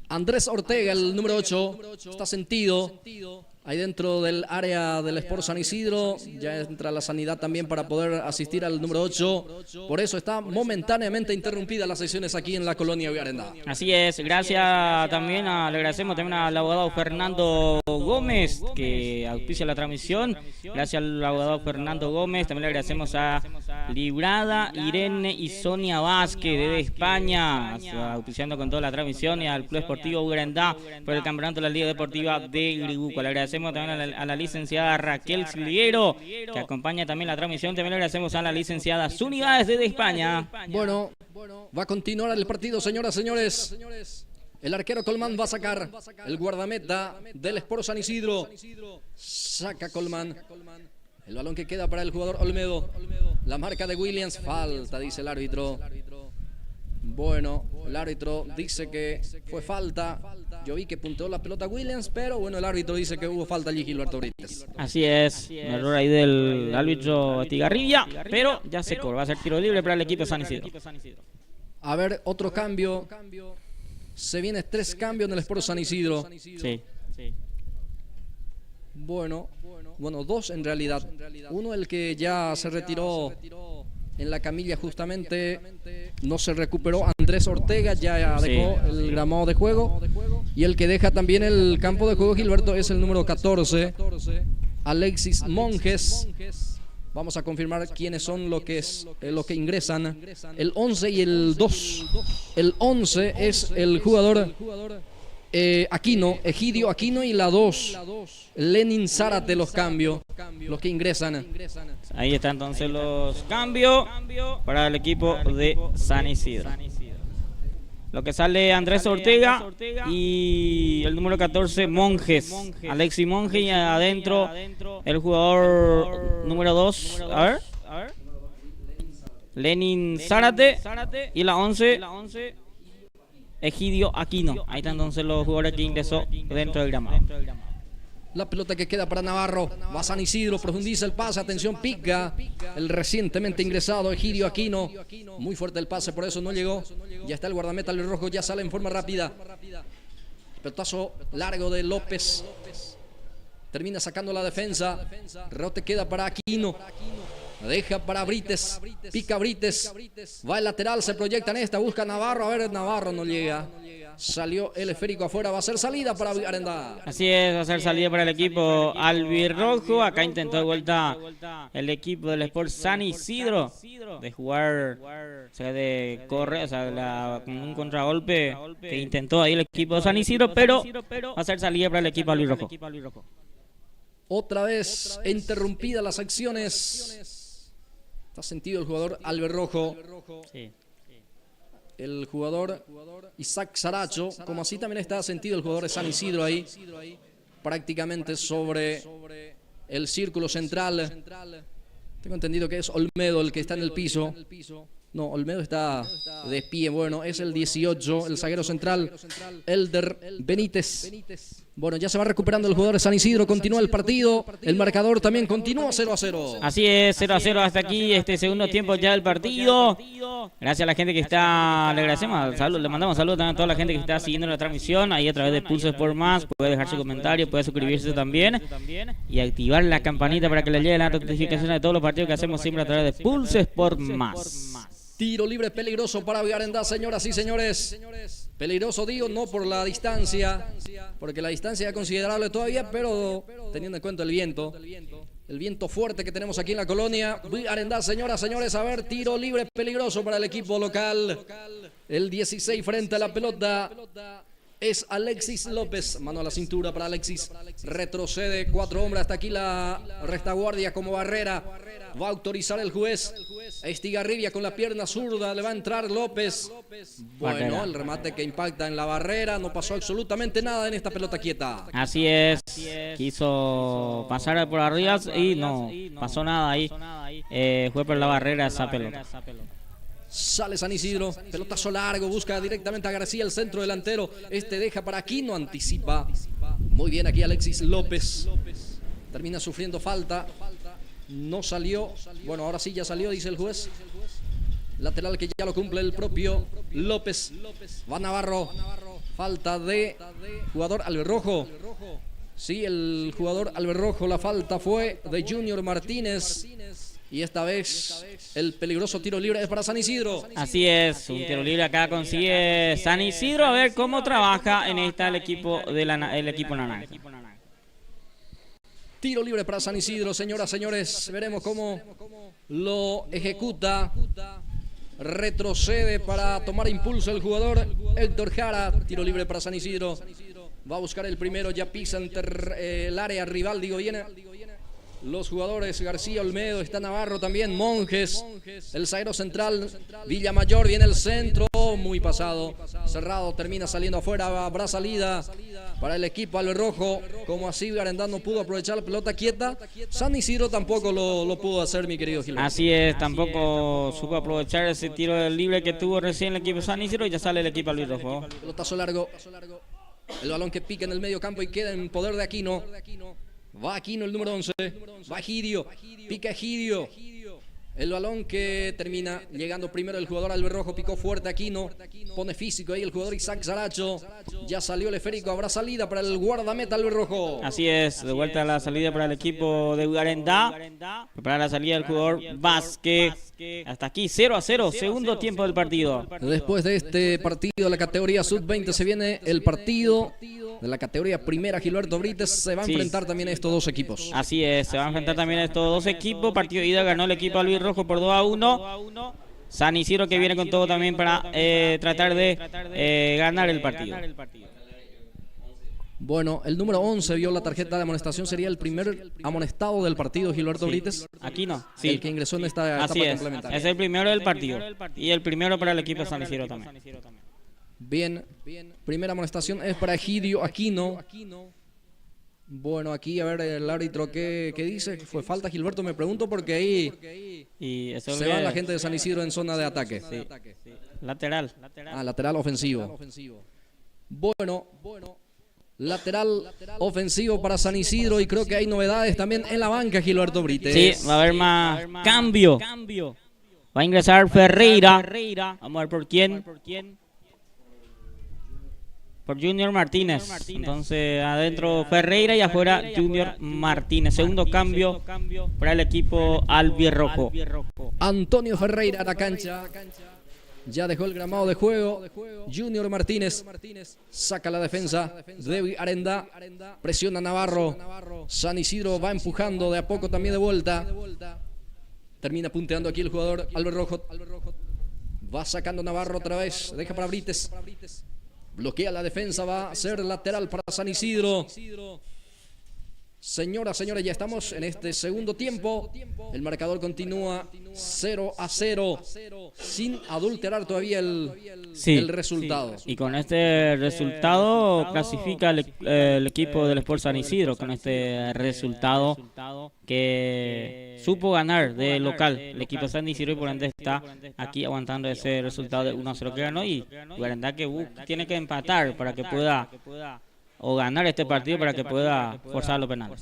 Andrés Ortega, el número 8, está sentido ahí dentro del área del Sport San Isidro. Ya entra la sanidad también para poder asistir al número 8. Por eso está momentáneamente interrumpida las sesiones aquí en la colonia Ugarandá. Así es, gracias también, le agradecemos también al abogado Fernando Gómez que auspicia la transmisión. Gracias al abogado Fernando Gómez. También le agradecemos a Librada, Irene y Sonia Vázquez desde España, auspiciando con toda la transmisión, y al Club Esportivo Ugarandá por el campeonato de la Liga Deportiva de Iribuco. Le agradecemos también a la licenciada Raquel Silguero, que acompaña también la transmisión. También le agradecemos a la licenciada Zunidades desde España. Bueno, va a continuar el partido, señoras y señores. El arquero Colmán va a sacar el guardameta del Sport San Isidro. Saca Colmán. El balón que queda para el jugador Olmedo. La marca de Williams. Falta, dice el árbitro. Bueno, el árbitro dice que fue falta. Yo vi que punteó la pelota Williams, pero bueno, el árbitro dice que hubo falta allí, Gilberto Brites. Así es, un error ahí del árbitro Tigarribia, pero ya se cobra. Va a ser tiro libre para el equipo San Isidro. A ver, otro cambio. Se vienen 3 cambios en el Sport San Isidro. Sí. Bueno, 2 en realidad. Uno, el que ya se retiró en la camilla justamente, no se recuperó. Andrés Ortega ya dejó el gramado de juego. Y el que deja también el campo de juego, Gilberto, es el número 14, Alexis Monjes. Vamos a confirmar quiénes son lo que ingresan. El 11 y el 2. El 11 es el jugador Aquino, Egidio Aquino, y la 2, Lenin Zárate, los cambios, los que ingresan. Ahí están entonces los cambios para el equipo de San Isidro. Lo que sale Andrés Ortega y el número 14 Monjes, Alexis Monjes, y adentro el jugador número 2, a ver, Lenin Zárate, y la 11 Egidio Aquino. Ahí están entonces los jugadores que ingresó dentro del gramado. La pelota que queda para Navarro. Va San Isidro, profundiza el pase. Atención, pica el recientemente ingresado Egidio Aquino. Muy fuerte el pase, por eso no llegó. Ya está el guardameta, el rojo ya sale en forma rápida. Pelotazo largo de López. Termina sacando la defensa. Rebote queda para Aquino. Deja para Brites. Pica Brites. Va el lateral, se proyecta en esta. Busca Navarro. A ver, Navarro no llega. Salió el esférico afuera. Va a ser salida para Ugarandá. Así es, va a ser salida para el equipo albirrojo. Acá intentó de vuelta el equipo del Sport San Isidro de jugar, o sea, de correr, o sea, con un contragolpe que intentó ahí el equipo de San Isidro, pero va a ser salida para el equipo albirrojo. Otra vez interrumpida las acciones. Está sentido el jugador albirrojo. Sí. El jugador Isaac Saracho, como así también está sentido el jugador de San Isidro ahí, prácticamente sobre el círculo central. Tengo entendido que es Olmedo el que está en el piso. No, Olmedo está de pie. Bueno, es el 18, el zaguero central, Elder Benítez. Bueno, ya se va recuperando el jugador de San Isidro. Continúa el partido. El marcador también continúa 0-0. Así es, 0-0 hasta aquí este segundo tiempo ya del partido. Gracias a la gente que está, le agradecemos, le mandamos saludos también a toda la gente que está siguiendo la transmisión ahí a través de Pulso Sport Más. Puede dejar su comentario, puede suscribirse también y activar la campanita para que le llegue la notificación de todos los partidos que hacemos siempre a través de Pulso Sport Más. Tiro libre peligroso para Ugarandá, señoras y señores. Peligroso, digo, no por la distancia, porque la distancia es considerable todavía, pero teniendo en cuenta el viento fuerte que tenemos aquí en la colonia. Ugarandá, señoras, señores, a ver, tiro libre peligroso para el equipo local. El 16 frente a la pelota. es Alexis López. Mano a la cintura para Alexis. Retrocede 4 hombres hasta aquí la retaguardia como barrera. Va a autorizar el juez. Estigarribia con la pierna zurda. Le va a entrar López. Bueno, el remate que impacta en la barrera. No pasó absolutamente nada en esta pelota quieta. Así es. Quiso pasar por arriba y no pasó nada ahí. Fue por la barrera esa pelota. Sale San Isidro, pelotazo largo, busca directamente a García, el centro delantero. Este deja para Aquino, anticipa. Muy bien aquí Alexis López. Termina sufriendo falta. No salió. Bueno, ahora sí ya salió, dice el juez. Lateral que ya lo cumple el propio López. Va Navarro. Falta de jugador albirrojo. Sí, el jugador albirrojo. La falta fue de Junior Martínez. Y esta vez el peligroso tiro libre es para San Isidro. Así es, un tiro libre acá consigue San Isidro. A ver cómo trabaja en esta el equipo naranja. Tiro libre para San Isidro, señoras, señores. Veremos cómo lo ejecuta. Retrocede para tomar impulso el jugador Héctor Jara. Tiro libre para San Isidro. Va a buscar el primero, ya pisa entre el área rival, viene. Los jugadores García, Olmedo, está Navarro también, Monjes, el zaguero central, Villamayor, viene el centro, muy pasado, cerrado, termina saliendo afuera, habrá salida para el equipo albirrojo, como así Garendá no pudo aprovechar la pelota quieta, San Isidro tampoco lo pudo hacer, mi querido Gilberto. Así es, tampoco supo aprovechar ese tiro libre que tuvo recién el equipo San Isidro y ya sale el equipo albirrojo. Pelotazo largo, el balón que pica en el medio campo y queda en poder de Aquino. Va Aquino, el número 11. Va Egidio. Pica Egidio. El balón que termina llegando primero el jugador albirrojo. Picó fuerte Aquino. Pone físico ahí el jugador Isaac Zaracho. Ya salió el esférico. Habrá salida para el guardameta albirrojo. Así es. De vuelta a la salida para el equipo de Garendá. Para la salida del jugador Vázquez. Hasta aquí 0-0. Segundo tiempo del partido. Después de este partido de la categoría sub-20 se viene el partido de la categoría primera. Gilberto Brites se va a enfrentar también a estos dos equipos. Así es, se va a enfrentar también a estos dos equipos. Partido de ida ganó el equipo albirrojo por 2-1. San Isidro que viene con todo también para tratar de ganar el partido. Bueno, el número 11 vio la tarjeta de amonestación, sería el primer amonestado del partido, Gilberto Brites. Aquí no. Sí. El que ingresó en esta etapa complementaria. Es el primero del partido. Y el primero para el equipo San Isidro también. Bien, primera amonestación es para Egidio Aquino. Bueno, aquí a ver el árbitro qué dice. ¿Fue falta, Gilberto? Me pregunto porque ahí se va la gente de San Isidro en zona de ataque. Sí. Lateral. Lateral ofensivo. Bueno, lateral ofensivo para San Isidro y creo que hay novedades también en la banca, Gilberto Brites. Sí, va a haber más cambio. Va a ingresar Ferreira. Vamos a ver por quién. Por Junior Martínez. Entonces adentro Ferreira y afuera Junior Martínez. Segundo cambio para el equipo albirrojo. Antonio Ferreira a la cancha. Ya dejó el gramado de juego. Junior Martínez saca la defensa de Arendá. Presiona Navarro. San Isidro va empujando de a poco también de vuelta. Termina punteando aquí el jugador albirrojo. Va sacando Navarro otra vez. Deja para Brites. Bloquea la defensa, va a ser lateral para San Isidro. Señoras, señores, ya estamos en este segundo tiempo. El marcador continúa 0-0, sin adulterar todavía el resultado. Y con este resultado clasifica el equipo del Sport San Isidro, con este resultado que supo ganar de local el equipo San Isidro y por ende está aquí aguantando ese resultado de 1-0 que ganó y Garendá que tiene que empatar para que pueda o ganar este partido para que pueda forzar los penales.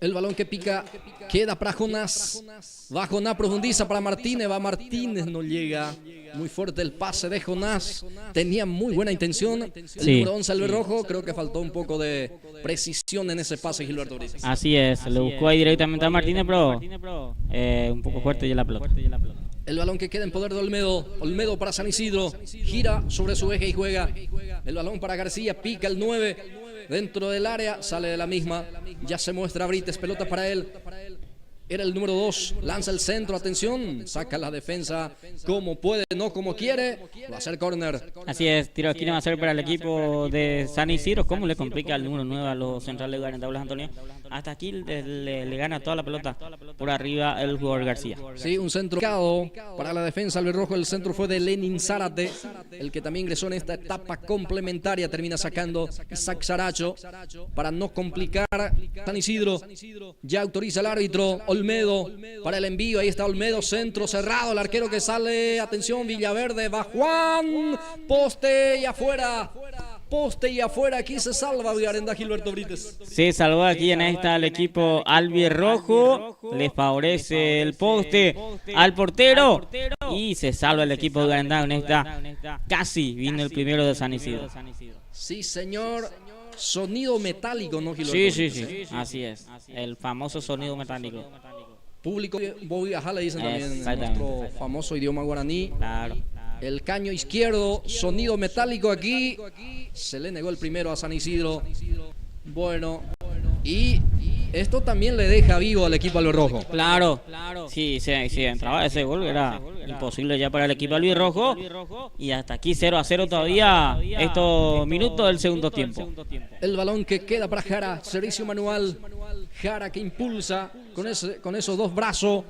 El balón que pica queda para Jonás. Va Jonás, profundiza para Martínez. Va Martínez, no llega. Muy fuerte el pase de Jonás. Tenía muy buena intención. El número 11 albirrojo. Creo que faltó un poco de precisión en ese pase, Gilberto Brites. Así es, le buscó ahí directamente a Martínez, pero un poco fuerte ya la pelota. El balón que queda en poder de Olmedo. Olmedo para San Isidro. Gira sobre su eje y juega. El balón para García. Pica el 9. Dentro del área. Sale de la misma. Ya se muestra Brites. Pelota para él. Era el número 2, lanza el centro, atención, saca la defensa como puede, no como quiere, va a ser córner. Así es, tiro de esquina va a ser para el equipo de San Isidro. ¿Cómo le complica el número 9 a los centrales de Garandá, Blas Antonio? Hasta aquí le gana toda la pelota por arriba el jugador García. Sí, un centro para la defensa albirrojo. El centro fue de Lenin Zárate, el que también ingresó en esta etapa complementaria. Termina sacando Isaac Saracho para no complicar. San Isidro ya autoriza el árbitro. Olmedo para el envío, ahí está Olmedo, centro cerrado, el arquero que sale, atención, Villaverde, va Juan, poste y afuera, aquí se salva Garandá, Gilberto Brites. Se salvó aquí en esta el equipo albirrojo, le favorece el poste al portero y se salva el equipo de Garandá en esta, casi vino el primero de San Isidro. Sí, señor. Sonido metálico, ¿no, Gilberto? Sí, así es. El famoso sonido metálico. Público Bobijá le dicen también en nuestro famoso idioma guaraní. Claro. El caño izquierdo, sonido metálico aquí. Se le negó el primero a San Isidro. Bueno, y esto también le deja vivo al equipo albirrojo. Claro. Sí, entraba ese gol, era imposible ya para el equipo albirrojo. Y hasta aquí 0-0 todavía estos minutos del segundo tiempo. El balón que queda para Jara, servicio manual. Jara que impulsa con esos dos brazos.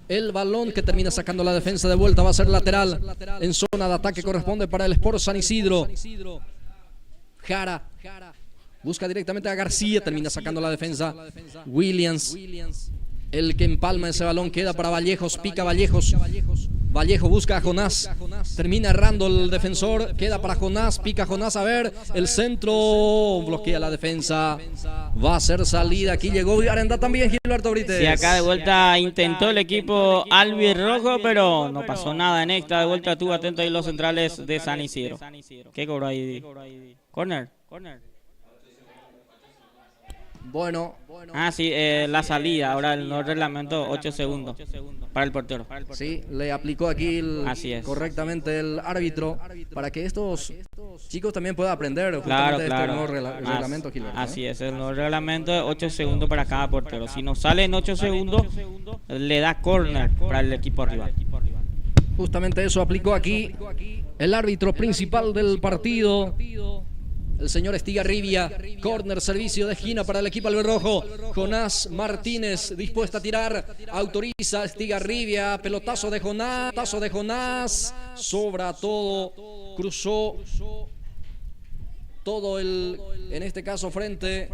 El balón que termina sacando la defensa de vuelta va a ser lateral. En zona de ataque corresponde para el Sport San Isidro. Jara busca directamente a García, termina sacando la defensa. Williams, el que empalma ese balón, queda para Vallejos, pica Vallejos. Vallejo busca a Jonás, termina errando el defensor, queda para Jonás, pica Jonás, a ver, el centro, bloquea la defensa, va a ser salida, aquí llegó Garandá también, Gilberto Brites. Sí, acá de vuelta intentó el equipo albirrojo, pero no pasó nada en esta, de vuelta estuvo atento ahí los centrales de San Isidro. ¿Qué cobró ahí? Corner. Bueno. Sí, la salida, ahora el no reglamento 8 segundos para el portero. Sí, le aplicó aquí correctamente el árbitro para que estos chicos también puedan aprender claro. este nuevo reglamento. Así es, el nuevo reglamento es 8 segundos para cada portero. Si no sale en 8 segundos, le da córner para el equipo rival. Justamente eso aplicó aquí el árbitro principal del partido, el señor Estigarribia. Córner, servicio de esquina para el equipo albirrojo. Jonás Martínez dispuesta a tirar, autoriza Estigarribia, pelotazo de Jonás, sobra todo, cruzó todo en este caso frente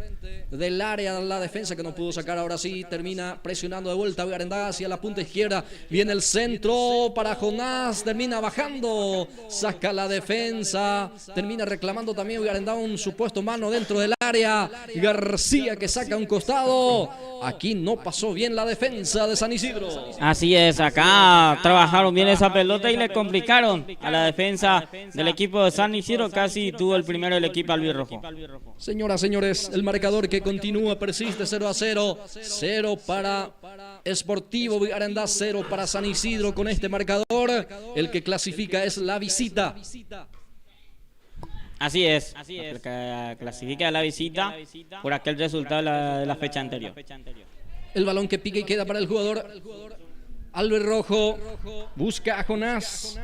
del área de la defensa que no pudo sacar. Ahora sí termina presionando de vuelta Garandá hacia la punta izquierda, viene el centro para Jonás, termina bajando, saca la defensa, termina reclamando también Garandá un supuesto mano dentro del área. García que saca un costado, aquí no pasó bien la defensa de San Isidro. Así es, acá trabajaron bien esa pelota y le complicaron a la defensa del equipo de San Isidro, casi tuvo el primero el equipo albirrojo. Señoras, señores, el marcador que continúa, persiste 0-0, 0 para Sportivo Garandá, 0 para San Isidro. Con este marcador, el que clasifica es la visita. Así es. El que clasifica la visita por aquel resultado de la fecha anterior. El balón que pica y queda para el jugador albirrojo, busca a Jonás.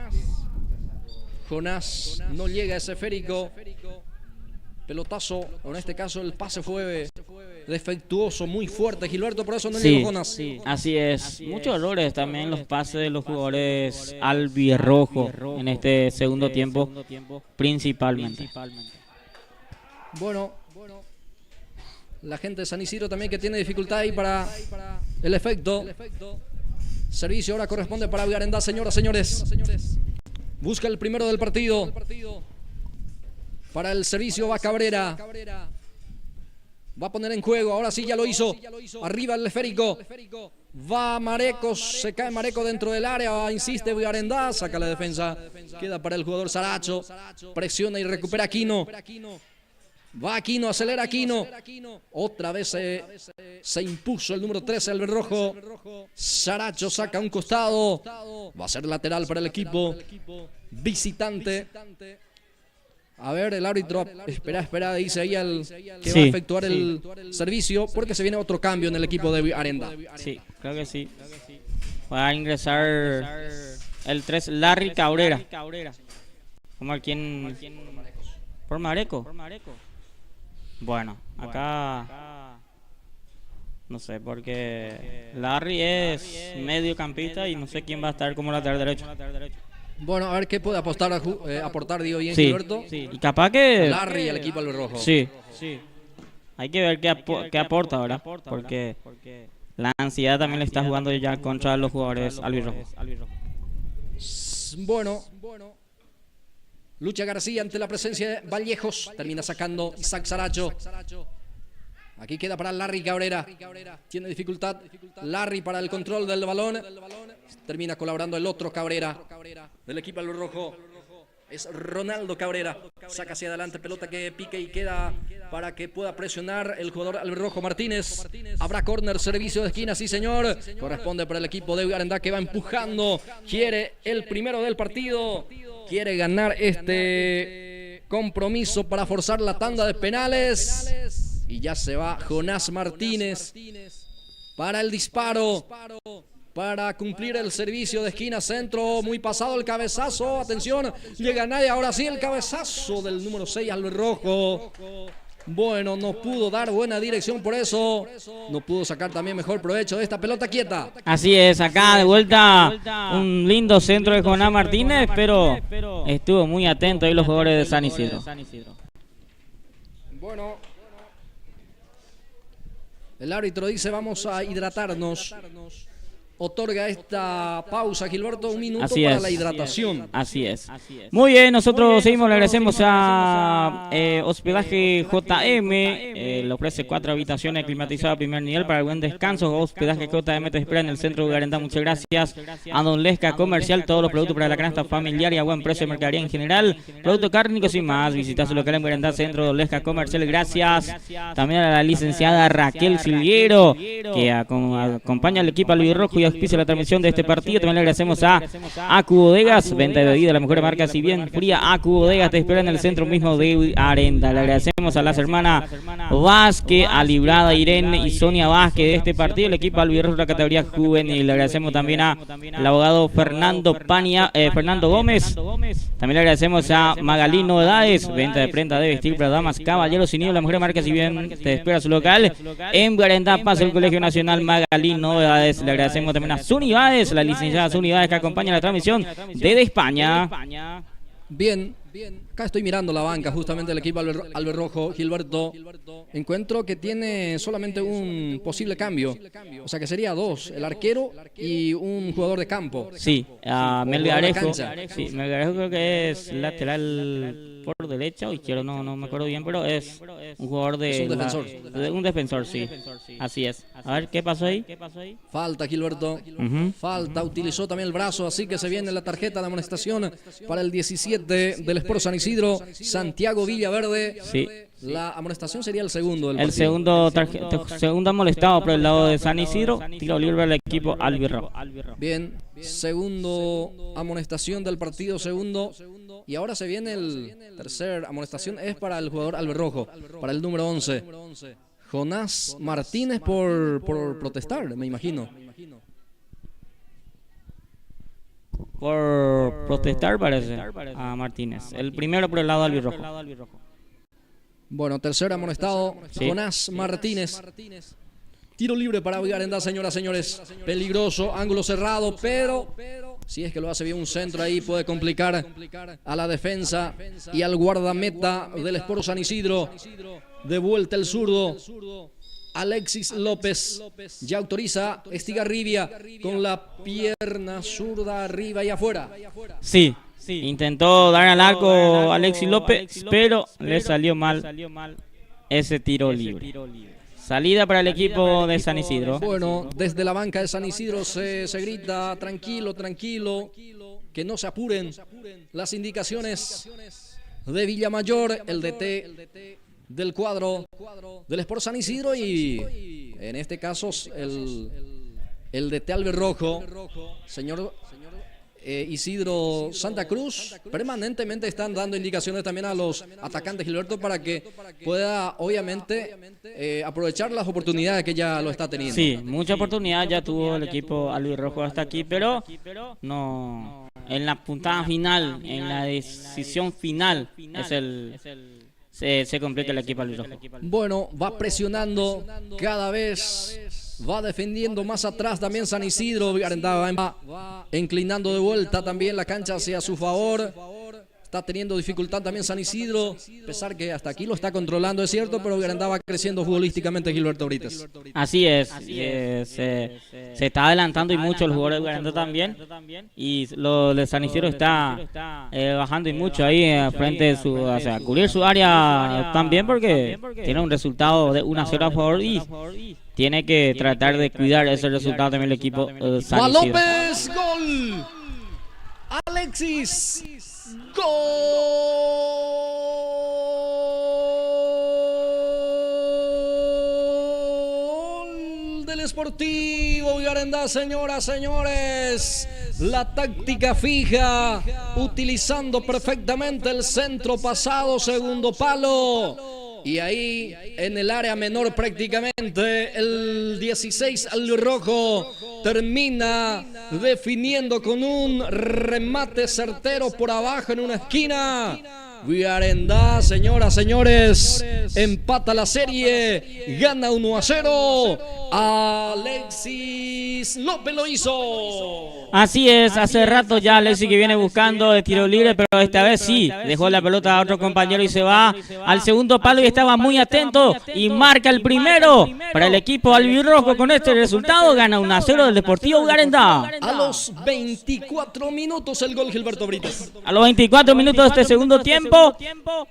Jonás no llega a ese esférico. Pelotazo, en este caso el pase fue defectuoso, muy fuerte, Gilberto, por eso no llegó Jonás. Sí, así es. Muchos errores también los pases de los jugadores albirrojo en este segundo tiempo, principalmente. Bueno, la gente de San Isidro también que tiene dificultad ahí para el efecto. Servicio ahora corresponde para Garandá, señoras, señores. Busca el primero del partido. Para el servicio va Cabrera. Va a poner en juego. Ahora sí ya lo hizo. Arriba el esférico. Va Marecos. Se cae Mareco dentro del área. Insiste Garandá. Saca la defensa. Queda para el jugador Saracho. Presiona y recupera Aquino. Va Aquino. Acelera Aquino. Otra vez se impuso el número 13 albirrojo. Saracho saca un costado. Va a ser lateral para el equipo visitante. A ver, el árbitro, espera, dice ahí que va a efectuar el servicio, porque se viene otro cambio en el equipo de Arenda. Sí, creo que sí. Va a ingresar el 3, Larry Cabrera. Como aquí por Mareco. Bueno, acá no sé, porque Larry es mediocampista y no sé quién va a estar como lateral derecho. Bueno, a ver qué puede aportar Diego bien, Gilberto. Sí, y capaz que Larry y el equipo albirrojo. Sí. Hay que ver qué aporta, ¿verdad? Porque la ansiedad también le está jugando ya contra los jugadores albirrojos. Bueno. Lucha García ante la presencia de Vallejos. Termina sacando Isaac Saracho. Aquí queda para Larry Cabrera. Tiene dificultad Larry para el control del balón. Termina colaborando el otro Cabrera del equipo albirrojo. Es Ronaldo Cabrera. Saca hacia adelante, pelota que pique y queda para que pueda presionar el jugador albirrojo Martínez. Habrá córner, servicio de esquina, sí señor. Corresponde para el equipo de Arendá, que va empujando. Quiere el primero del partido. Quiere ganar este compromiso para forzar la tanda de penales. Y ya se va Jonás Martínez para el disparo, para cumplir el servicio de esquina centro. Muy pasado el cabezazo, atención, llega nadie, ahora sí el cabezazo del número 6 albirrojo. Bueno, no pudo dar buena dirección, por eso no pudo sacar también mejor provecho de esta pelota quieta. Así es, acá de vuelta un lindo centro de Jonás Martínez, pero estuvo muy atento ahí los jugadores de San Isidro. Bueno, el árbitro dice vamos a hidratarnos. Otorga esta pausa, Gilberto, un minuto para la hidratación. Así es. Muy bien, nosotros seguimos, le agradecemos a Hospedaje JM, le ofrece 4 habitaciones climatizadas a primer nivel para el buen descanso. Hospedaje JM te espera en el centro de Arendá. Muchas gracias a Don Lesca Comercial, todos los productos para la canasta familiar y a buen precio de mercadería en general. Productos cárnicos y más, visita su local en Arendá, centro de Don Lesca Comercial. Gracias también a la licenciada Raquel Silviero, que acompaña al equipo albirrojo y auspicia la transmisión de este partido. También le agradecemos a Acu Bodegas, venta de bebidas, la mejor marca, si bien fría. Acu Bodegas te espera en el centro mismo de Arenda. Le agradecemos a las hermanas Vázquez, a Librada Irene y Sonia Vázquez de este partido, el equipo albirrojo de la categoría juvenil. Le agradecemos también al abogado Fernando Gómez. También le agradecemos a Magalí Novedades, venta de prenda de vestir para damas, caballeros y niños, la mejor marca, si bien te espera su local en Arendá. Pasa el Colegio Nacional Magalí Novedades. Le agradecemos también a Zuni Báez, la licenciada Zuni Báez, que acompaña la transmisión desde España. Bien, acá estoy mirando la banca justamente del equipo albirrojo, Gilberto. Encuentro que tiene solamente un posible cambio, o sea que sería 2, el arquero y un jugador de campo. Sí, a Melgarejo. Sí, Melgarejo creo que es lateral por derecha o izquierdo, no me acuerdo bien, pero es un jugador de... Es un defensor. Un defensor, sí. Así es. A ver, ¿qué pasó ahí? Falta, Gilberto. Falta, utilizó también el brazo, así que se viene la tarjeta de amonestación para el 17 del Sport San Isidro, Santiago Villaverde. Sí. La amonestación sería el segundo del partido. segundo amonestado por el lado de San Isidro. Tiro libre al equipo albirrojo. Bien, segundo amonestación del partido, segundo. Y ahora se viene el tercer amonestación, es para el jugador albirrojo, para el número 11. Jonás Martínez por protestar, me imagino. Por protestar parece a Martínez. El primero por el lado albirrojo. Bueno, tercer amonestado, Jonás Martínez. Tiro libre para Arendá, señoras, señores. Peligroso, ángulo cerrado, pero si es que lo hace bien un centro ahí, puede complicar a la defensa y al guardameta del Sport San Isidro. De vuelta el zurdo, Alexis López. Ya autoriza Estigarribia con la pierna zurda arriba y afuera. Sí. Intentó dar al arco Alexis López, pero le salió mal ese tiro libre. Salida para el equipo de San Isidro. Bueno, desde la banca de San Isidro se grita tranquilo, que no se apuren las indicaciones de Villamayor, el DT del cuadro del Sport San Isidro, y en este caso el DT albirrojo, señor Isidro Santa Cruz. Permanentemente están dando indicaciones también a los atacantes, Gilberto, para que pueda obviamente aprovechar las oportunidades que ya lo está teniendo. Sí, mucha oportunidad ya tuvo el equipo albirrojo hasta aquí, pero no en la puntada final, en la decisión final se complica el equipo albirrojo. Bueno, va presionando cada vez, va defendiendo más atrás también San Isidro. Vigarendá va inclinando de vuelta también la cancha hacia su favor. Está teniendo dificultad también San Isidro, a pesar que hasta aquí lo está controlando, es cierto, pero Vigarendá va creciendo futbolísticamente, Gilberto Brites. Así es, se está adelantando y mucho el jugador de Vigarendá también, y lo de San Isidro está bajando y mucho ahí frente de su, o sea, cubrir su área también, porque tiene un resultado de 1-0 a favor y tiene que tratar de cuidar ese resultado también el equipo San Isidro. López, gol. Alexis, gol del Sportivo Vigarendá, señoras, señores. La táctica fija, utilizando perfectamente el centro pasado, segundo palo. Y ahí, en el área menor prácticamente, el 16 albirrojo termina definiendo con un remate certero por abajo en una esquina. Vigarendá, señoras, señores, empata la serie, gana 1-0. Alexis López lo hizo. Así es, hace rato ya Alexis que viene buscando de tiro libre, pero esta vez sí, dejó la pelota a otro compañero y se va al segundo palo y estaba muy atento y marca el primero para el equipo albirrojo. Con este resultado gana 1-0 del Deportivo Vigarendá. A los 24 minutos el gol, Gilberto Brites. A los 24 minutos de este segundo tiempo,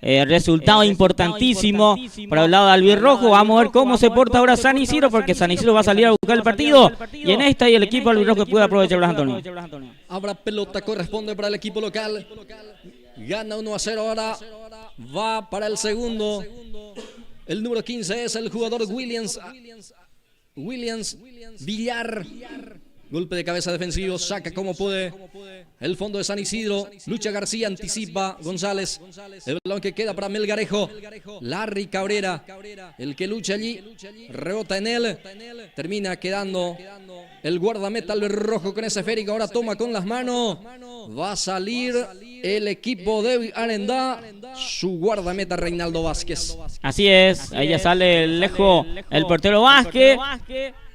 resultado importantísimo para el lado de albirrojo. Vamos a ver cómo se porta ahora San Isidro, porque San Isidro va a salir a buscar el partido y en esta y el equipo albirrojo puede aprovechar, Blas Antonio. Habrá pelota, corresponde para el equipo local. Gana 1-0 ahora. Va para el segundo. El número 15 es el jugador Williams Villar. Golpe de cabeza defensivo, saca como puede el fondo de San Isidro. Lucha García, anticipa González. El balón que queda para Melgarejo. Larry Cabrera, el que lucha allí, rebota en él. Termina quedando el guardameta albirrojo con ese esférico. Ahora toma con las manos. Va a salir el equipo de Vigarendá. Su guardameta Reinaldo Vázquez. Así es, ahí ya sale lejos el portero Vázquez.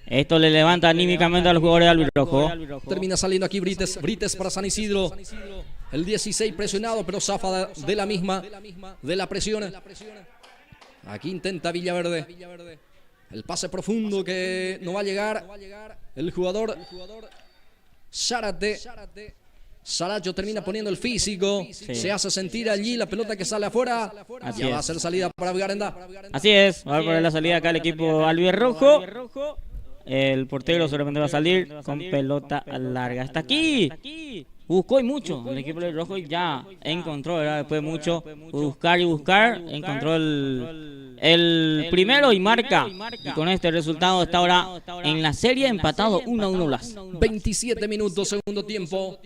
Esto le levanta anímicamente a los jugadores del albirrojo. Termina saliendo aquí Brites para San Isidro. El 16 presionado, pero zafa de la misma, de la presión. Aquí intenta Villaverde. El pase profundo que no va a llegar. El jugador Zárate. Saracho termina poniendo el físico. Sí. Se hace sentir allí la pelota que sale afuera. Ya va a ser salida para Vigarendá. Así es, va a poner la salida acá el equipo albirrojo. El portero solamente va a salir con pelota larga. Hasta aquí. Buscó y mucho. El equipo albirrojo ya encontró, ¿verdad? Después de mucho buscar y buscar, encontró el primero y marca. Y con este resultado está ahora en la serie empatado 1-1 Blas. 27 minutos, segundo tiempo.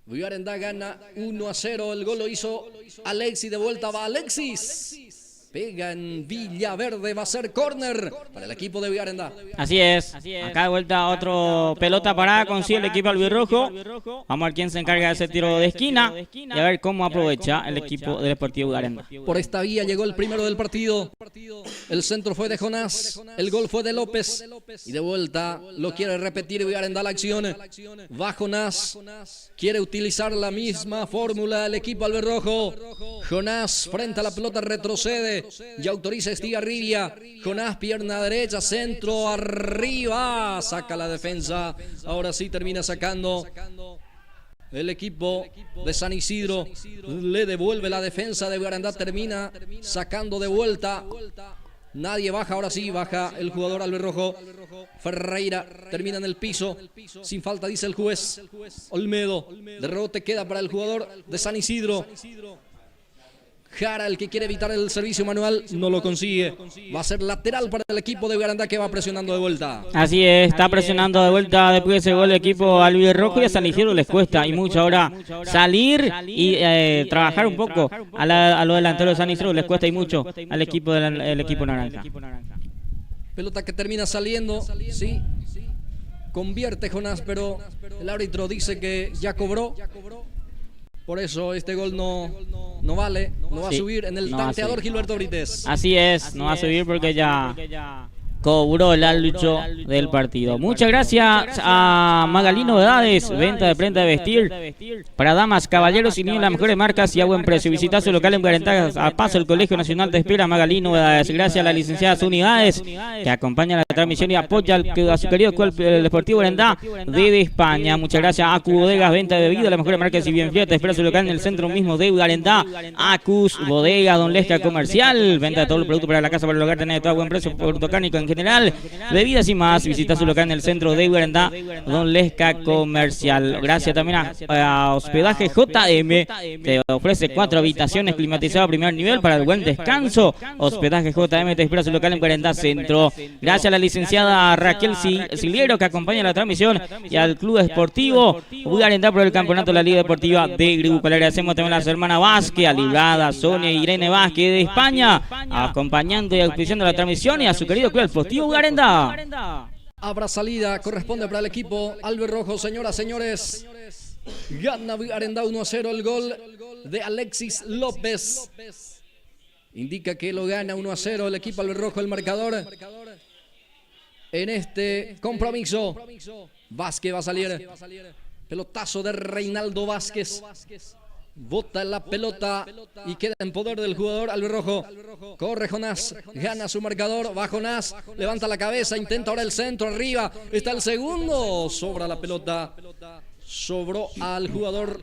Vigarendá gana 1-0. El gol lo hizo Alexis. De vuelta va Alexis. Pega en Villaverde, va a ser córner para el equipo de Vigarendá. Así es. Acá de vuelta otro pelota parada consigue el equipo albirrojo. Vamos a ver quién se encarga de ese tiro de esquina y a ver cómo aprovecha el equipo del Deportivo Vigarendá. Por esta vía llegó el primero del partido. El centro fue de Jonás, el gol fue de López y de vuelta lo quiere repetir Vigarendá la acción. Va Jonás, quiere utilizar la misma fórmula el equipo albirrojo. Jonás frente a la pelota retrocede. Ya autoriza Estigarribia. Jonás, pierna derecha, centro, arriba. Saca la defensa. Ahora sí termina sacando el equipo de San Isidro. Le devuelve la defensa de Vigarendá. Termina sacando de vuelta. Nadie baja, ahora sí baja el jugador albirrojo. Ferreira termina en el piso. Sin falta, dice el juez. Olmedo. De rebote queda para el jugador de San Isidro. Jara, el que quiere evitar el servicio manual, no lo consigue. Va a ser lateral para el equipo de Bugarandá, que va presionando de vuelta. Así es, está presionando de vuelta después de ese gol el equipo albirrojo, y a San Isidro les cuesta y mucho ahora salir y trabajar un poco a los delanteros de San Isidro, les cuesta y mucho al equipo del equipo naranja. Pelota que termina saliendo, sí. Convierte Jonás, pero el árbitro dice que ya cobró. Por eso este gol no vale, no va a subir en el tanteador Gilberto Brites. Así es, no va a subir porque ya cobró el árbitro del partido. Muchas gracias a Magalí Novedades, venta de prenda de vestir para damas, caballeros y niños, las mejores marcas y a buen precio. Visita su local en Bugarandá, a paso el Colegio Nacional te espera. Magalí Novedades. Gracias a las licenciadas Unidades que acompañan la transmisión y apoya a su querido Deportivo Bugarandá de España. Muchas gracias a Acu Bodegas, venta de bebidas, las mejores marcas y bien frías. Te espera su local en el centro mismo de Bugarandá. Acus Bodega, Don Lesca Comercial, venta de todo el producto para la casa, para el hogar, tener todo a buen precio, producto cárnico en general, bebidas y más. Visita su local en el centro de Bugarandá, Don Lesca Comercial. Gracias también a Hospedaje JM, te ofrece 4 habitaciones climatizadas a primer nivel para el buen descanso. Hospedaje JM te espera su local en Bugarandá Centro. Gracias a la licenciada Raquel Siliero, que acompaña la transmisión, y al Club Deportivo Bugarandá por el campeonato de la Liga Deportiva de Grupo. Le agradecemos también a las hermanas Vázquez, a Librada, Sonia y Irene Vázquez de España, acompañando y auspiciando la transmisión, y a su querido Club Deportivo Bugarandá. Habrá salida, corresponde para el equipo albirrojo, señoras, señores. Gana Bugarandá 1-0, el gol de Alexis López. Indica que lo gana 1-0 el equipo albirrojo, el marcador en este compromiso. Vázquez va a salir. Pelotazo de Reinaldo Vázquez. Bota la pelota y queda en poder del jugador albirrojo. Corre Jonás, gana su marcador, va Jonás, levanta la cabeza, intenta ahora el centro, arriba está el segundo, sobra la pelota, sobró al jugador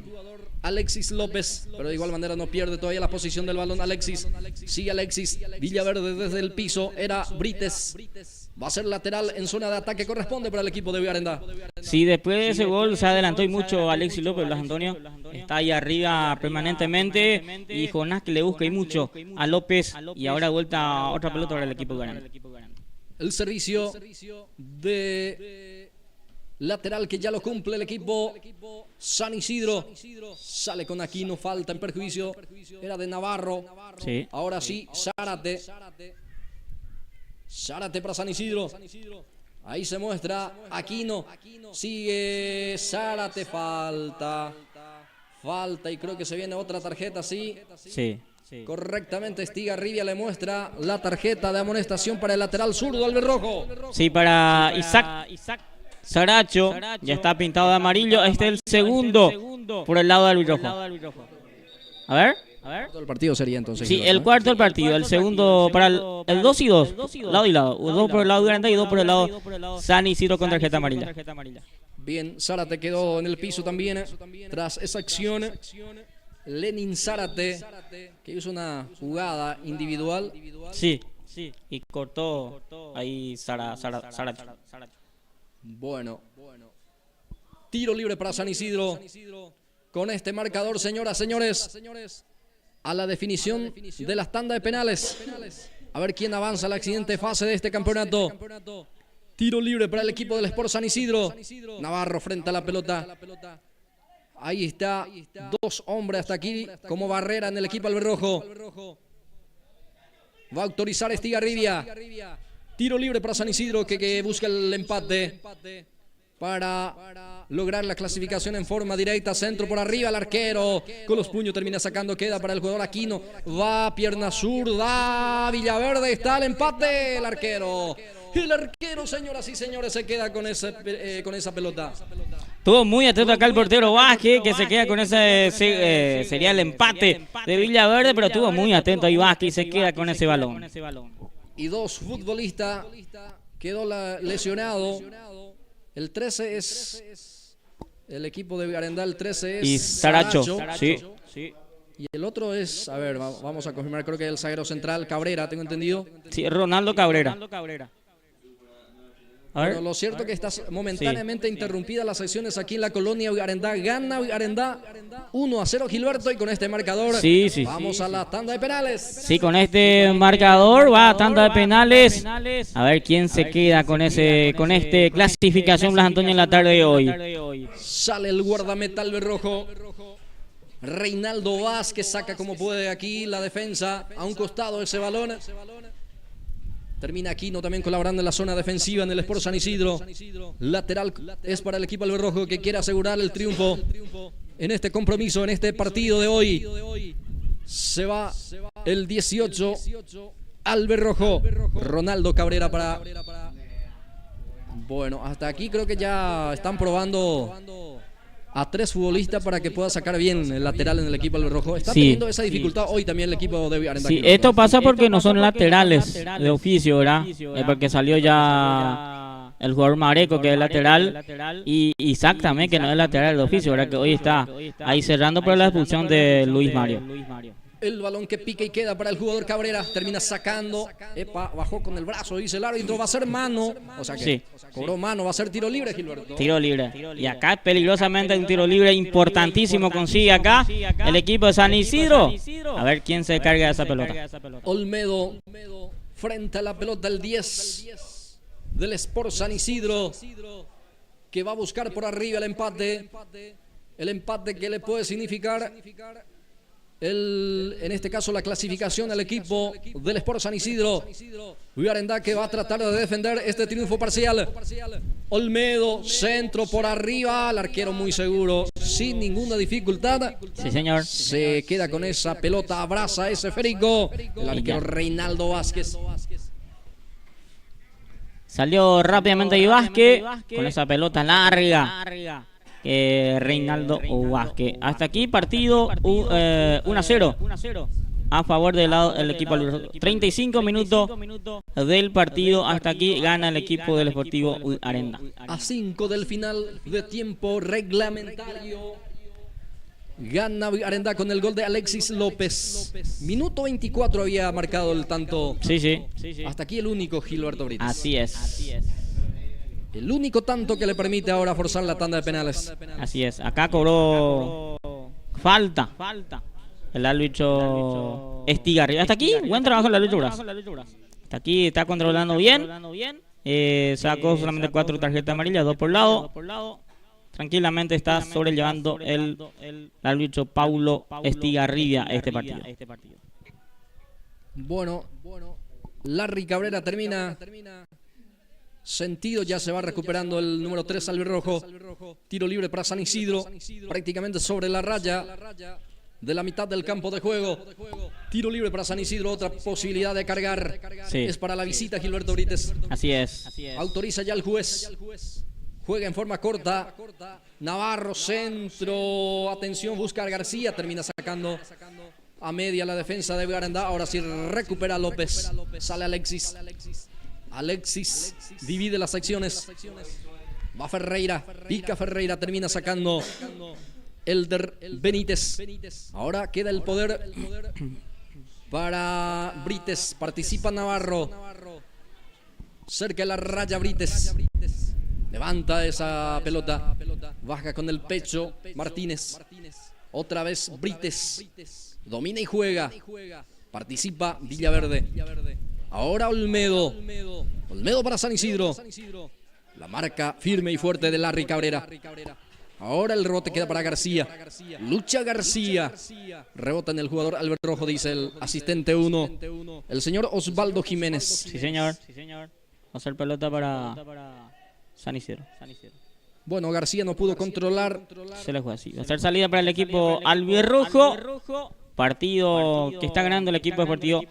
Alexis López, pero de igual manera no pierde todavía la posición del balón Alexis. Sigue Alexis, Villaverde desde el piso, era Brites. Va a ser lateral en zona de ataque, corresponde para el equipo de Bugarandá. Sí, después de ese gol se adelantó y mucho Alexis López, Blas Antonio. Está ahí arriba permanentemente, y Jonás que le busca y mucho a López, y ahora vuelta a otra pelota para el equipo de Bugarandá. El servicio de lateral que ya lo cumple el equipo San Isidro. Sale con Aquino, falta en perjuicio. Era de Navarro. Sí. Ahora sí, Zárate. Zárate para San Isidro. Ahí se muestra Aquino. Sigue Zárate, falta. Y creo que se viene otra tarjeta, sí. Sí. Correctamente, Estigarribia le muestra la tarjeta de amonestación para el lateral zurdo albirrojo. Sí, para Isaac Saracho, ya está pintado de amarillo. Este es el segundo por el lado del albirrojo. A ver. El partido sería entonces. Sí, el cuarto del partido, el segundo para el 2 y 2, lado y lado. 2 por el lado de Bugarandá y 2 por el lado San Isidro con tarjeta amarilla. Bien, Zárate quedó en el piso también tras esa acción. Lenin Zárate, que hizo una jugada individual. Sí, y cortó ahí Zárate. Bueno, tiro libre para San Isidro. Con este marcador, señoras, señores, a la definición de las tandas de penales. A ver quién avanza a la siguiente fase de este campeonato. Tiro libre para el equipo del Sport San Isidro. Navarro frente a la pelota. Ahí está, 2 hombres hasta aquí como barrera en el equipo albirrojo. Va a autorizar Estigarribia. Tiro libre para San Isidro que busca el empate para lograr la clasificación en forma directa. Centro por arriba, el arquero con los puños termina sacando, queda para el jugador Aquino. Va pierna zurda, Villaverde, está el empate, el arquero, señoras y señores, se queda con esa pelota. Estuvo muy atento acá el portero Vázquez, que se queda con ese, sería el empate de Villaverde, pero estuvo muy atento ahí Vázquez y se queda con ese balón. Y 2 futbolistas quedó lesionado. El 13 es el equipo de Bugarandá, el 13 es y Saracho. Sí. Y el otro es, a ver, vamos a confirmar, creo que el zaguero central, Cabrera, tengo entendido. Sí, Ronaldo Cabrera. A ver. Bueno, lo cierto que está momentáneamente interrumpida las secciones aquí en la colonia Arendá. Gana Arendá 1-0, Gilberto, y con este marcador vamos a la tanda de penales. Sí, con este marcador va a tanda de penales. A ver quién se queda con este clasificación Blas Antonio en la tarde de hoy. Sale el guardameta albirrojo. Reinaldo Vázquez saca como puede aquí la defensa a un costado ese balón. Termina Aquino también colaborando en la zona defensiva en el Sport San Isidro. Lateral es para el equipo albirrojo que quiere asegurar el triunfo en este compromiso, en este partido de hoy. Se va el 18 albirrojo. Ronaldo Cabrera para... Bueno, hasta aquí creo que ya están probando a 3 futbolistas para que pueda sacar bien el lateral en el equipo albirrojo. Está teniendo esa dificultad hoy también el equipo de Arendá. Sí, esto pasa porque no son laterales de oficio, ¿verdad? Porque salió ya el jugador Mareco, que es lateral, y Isaac también, que no es lateral de oficio, ¿verdad? Que hoy está ahí cerrando por la expulsión de Luis Mario. El balón que pica y queda para el jugador Cabrera. Termina sacando. Epa, bajó con el brazo, dice el árbitro. Va a ser mano. O sea que cobró mano. Va a ser tiro libre, Gilberto. Tiro libre. Y acá peligrosamente un tiro libre importantísimo consigue acá el equipo de San Isidro. A ver quién se carga de esa pelota. Olmedo frente a la pelota, el 10 del Sport San Isidro, que va a buscar por arriba el empate. El empate que le puede significar... en este caso la clasificación al equipo del Sport San Isidro. Arendá que va a tratar de defender este triunfo parcial. Olmedo, centro por arriba, el arquero muy seguro, sin ninguna dificultad. Sí, señor. Se queda con esa pelota, abraza ese esférico. El arquero Reinaldo Vázquez. Salió rápidamente y Vázquez con esa pelota larga. Reinaldo Vázquez. Hasta aquí partido 1-0 a favor del equipo albirrojo. 35 minutos del partido. Hasta aquí gana el equipo del Sportivo Arendá. A 5 del final de tiempo reglamentario, gana Arendá con el gol de Alexis López. Minuto 24 había marcado el tanto. Sí. Hasta aquí el único, Gilberto Brites. Así es. El único tanto que le permite ahora forzar la tanda de penales. Así es. Acá cobró falta el árbitro Estigarribia. Hasta aquí, buen trabajo el árbitro Braz. Hasta aquí está controlando bien. Sacó solamente 4 tarjetas amarillas, 2 por lado. Tranquilamente está sobrellevando el árbitro Paulo Estigarribia este partido. Bueno, Larry Cabrera termina sentido, ya se va recuperando el número 3 albirrojo. Tiro libre para San Isidro, prácticamente sobre la raya de la mitad del campo de juego. Tiro libre para San Isidro, otra posibilidad de cargar. Es para la visita, Gilberto Brites. Así es. Autoriza ya el juez. Juega en forma corta. Navarro, centro. Atención, busca a García. Termina sacando a media la defensa de Arendá. Ahora sí recupera López. Sale Alexis divide las secciones. Va Ferreira. Pica Ferreira. Termina sacando Elder Benítez. Ahora queda el poder para Brites. Participa Navarro. Cerca de la raya Brites. Levanta esa pelota. Baja con el pecho Martínez. Otra vez Brites. Domina y juega. Participa Villaverde. Ahora Olmedo para San Isidro. La marca firme y fuerte de Larry Cabrera. Ahora el rebote queda para García. Lucha García. Rebota en el jugador albirrojo, dice el asistente 1. El señor Osvaldo Jiménez. Sí, señor. Va a hacer pelota para San Isidro. Bueno, García no pudo controlar. Se le fue así. Va a ser salida para el equipo albirrojo. Partido que está ganando el equipo deportivo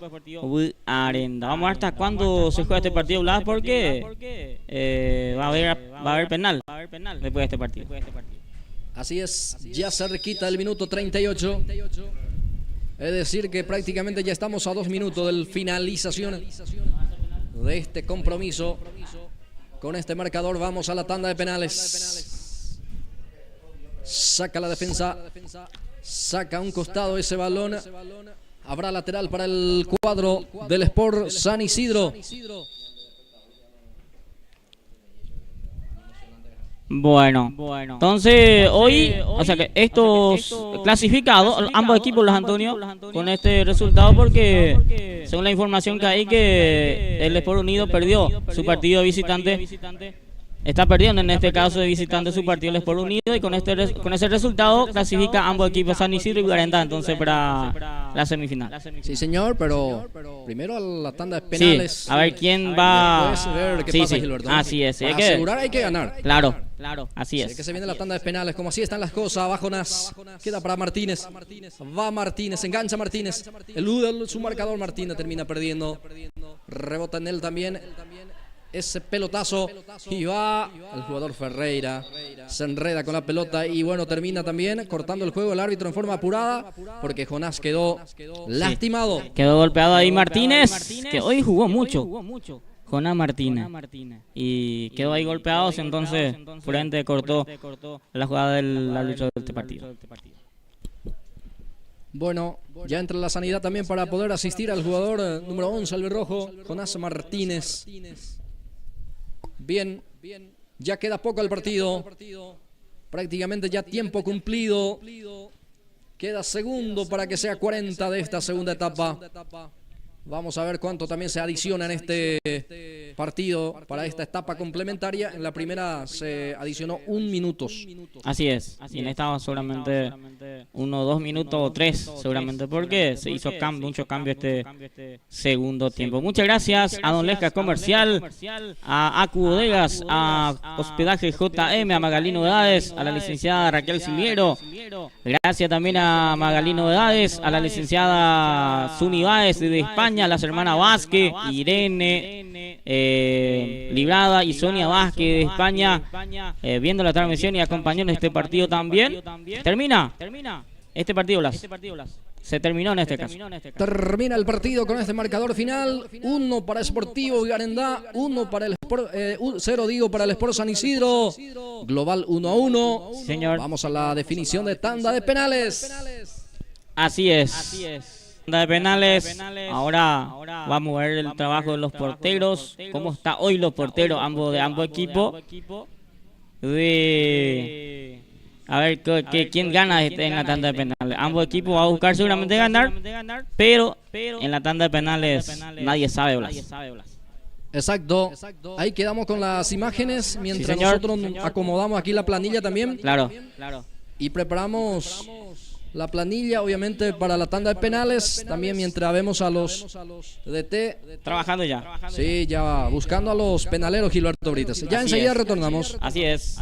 Arendá. Vamos a ver hasta cuándo se juega este partido, Blas, porque va a haber penal después de este partido. Así es, ya cerquita del minuto 38. Es decir que prácticamente ya estamos a 2 minutos del finalización de este compromiso. Con este marcador vamos a la tanda de penales. Saca la defensa. Saca a un costado ese balón. Habrá lateral para el cuadro del Sport San Isidro. Bueno, entonces hoy, o sea que estos clasificados, ambos equipos, los Antonio, con este resultado, porque según la información que hay, que el Sport Unido perdió su partido de visitante. Está perdiendo en este caso de visitante su partido el Sport Unido, y con ese resultado clasifica ambos equipos, San Isidro y Guarendá, entonces para la semifinal. Sí, señor, pero primero a la tanda de penales. Sí, a ver quién va. Después ver qué Sí, pasa, sí. Gilberto. Así es. Para Hay que asegurar hay que ganar. Claro, así Sé que es. se viene la tanda de penales, como así están las cosas. Abajo Nas, queda para Martínez. Va Martínez, engancha Martínez. Elude su marcador, Martínez termina perdiendo. Rebota en él también ese pelotazo y va el jugador Ferreira, se enreda con la pelota y bueno, termina también cortando el juego el árbitro en forma apurada porque Jonás quedó lastimado. Quedó golpeado ahí Martínez, que hoy jugó mucho. Jonás Martínez. Y quedó ahí golpeado, entonces Frente cortó la jugada del árbitro de este partido. Bueno, ya entra la sanidad también para poder asistir al jugador número 11, albirrojo, Jonás Martínez. Bien, ya queda poco el partido, prácticamente ya tiempo cumplido, queda segundo para que sea 40 de esta segunda etapa. Vamos a ver cuánto también se adiciona en este partido para esta etapa complementaria. En la primera se adicionó 1 minuto. Así es. Y en esta solamente 1 o 2 minutos o 3 seguramente, porque se hizo mucho cambio este segundo tiempo. Muchas gracias a Don Lesca Comercial, a Acu Bodegas, a Hospedaje JM, a Magalí Novedades, a la licenciada Raquel Silviero. Gracias también a Magalí Novedades, a la licenciada Zuni Báez de España, a las hermanas Vázquez, Irene Librada y Sonia Vázquez de España, viendo la transmisión y acompañando este partido también. Termina este partido, Blas. Se terminó en este caso. Termina el partido con este marcador final. 1 para Sportivo Guarendá, 1 para el Sport, 0 digo para el Sport San Isidro. Global 1-1. Sí, señor. Vamos a la definición de tanda de penales. Así es. De penales. Ahora vamos a ver el trabajo de los porteros. ¿Cómo está hoy los porteros de ambos equipos? A ver quién gana en la tanda de penales. Ambos equipos van a buscar seguramente ganar, pero en la tanda de penales nadie sabe, Blas. Exacto. Ahí quedamos con las imágenes mientras nosotros acomodamos aquí la planilla también. Claro. Y preparamos la planilla, obviamente, para la tanda de penales. También mientras vemos a los DT. Trabajando ya. Sí, ya buscando a los penaleros, Gilberto Brites. Ya enseguida retornamos. Así es.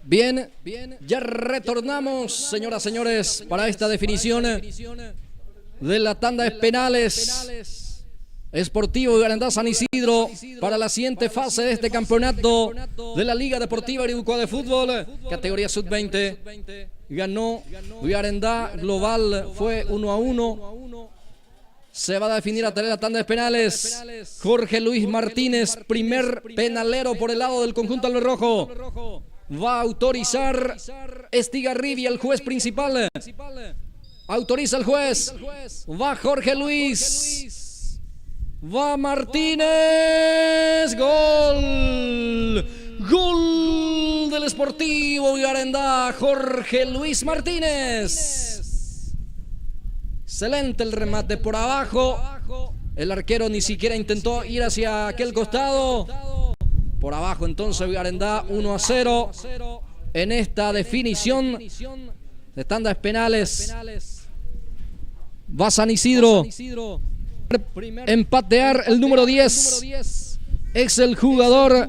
Bien, ya retornamos, señoras y señores, para esta definición de la tanda de penales. Sportivo Garandá San Isidro para la siguiente fase de este campeonato de la Liga Deportiva Iriducoa de Fútbol, categoría sub-20. Ganó Garandá, global fue 1-1. Se va a definir a través de la tanda de penales. Jorge Luis Martínez, primer penalero por el lado del conjunto albirrojo. Va a autorizar Estigarribia, el juez principal. Autoriza el juez. Va Jorge Luis. Va Martínez. Gol. Gol del Sportivo Garandá. Jorge Luis Martínez. Excelente el remate por abajo. El arquero ni siquiera intentó ir hacia aquel costado. Por abajo entonces Garandá 1-0 en esta definición de tandas penales. Va San Isidro. Empatear el número 10. Es el jugador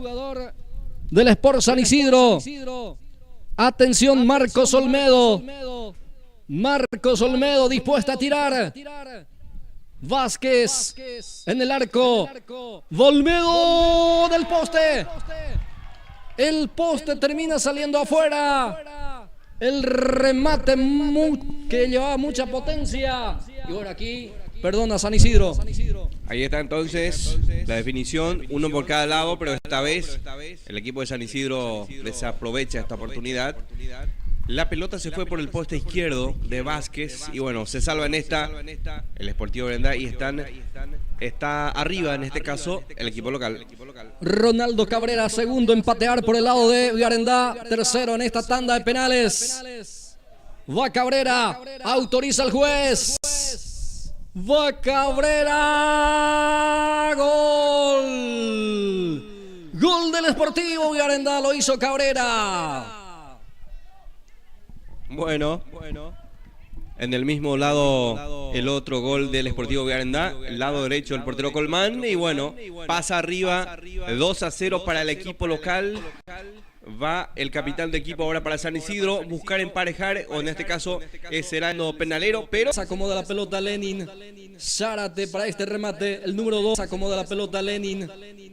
del Sport San Isidro. Atención, Marcos Olmedo. Marcos Olmedo dispuesta a tirar. Vázquez en el arco. Olmedo del poste. El poste termina saliendo afuera. El remate que llevaba mucha potencia. Y ahora aquí, perdona, San Isidro. Ahí está entonces la definición, uno por cada lado, pero esta vez el equipo de San Isidro desaprovecha esta oportunidad. La pelota se fue por el poste izquierdo de Vázquez y bueno, se salva en esta el Sportivo Garandá y está arriba en este caso el equipo local. Ronaldo Cabrera, segundo en patear por el lado de Garandá, tercero en esta tanda de penales. Va Cabrera, autoriza el juez. Va Cabrera, gol. Gol del Sportivo Garandá, lo hizo Cabrera. Bueno, en el mismo lado el otro gol del Sportivo Garandá, el lado derecho del portero Colmán y bueno, pasa arriba 2-0 para el equipo local. Va el capitán de equipo ahora para San Isidro, buscar emparejar, o en este caso será no penalero, pero se acomoda la pelota Lenin. Zárate para este remate, el número 2. Se acomoda la pelota Lenin.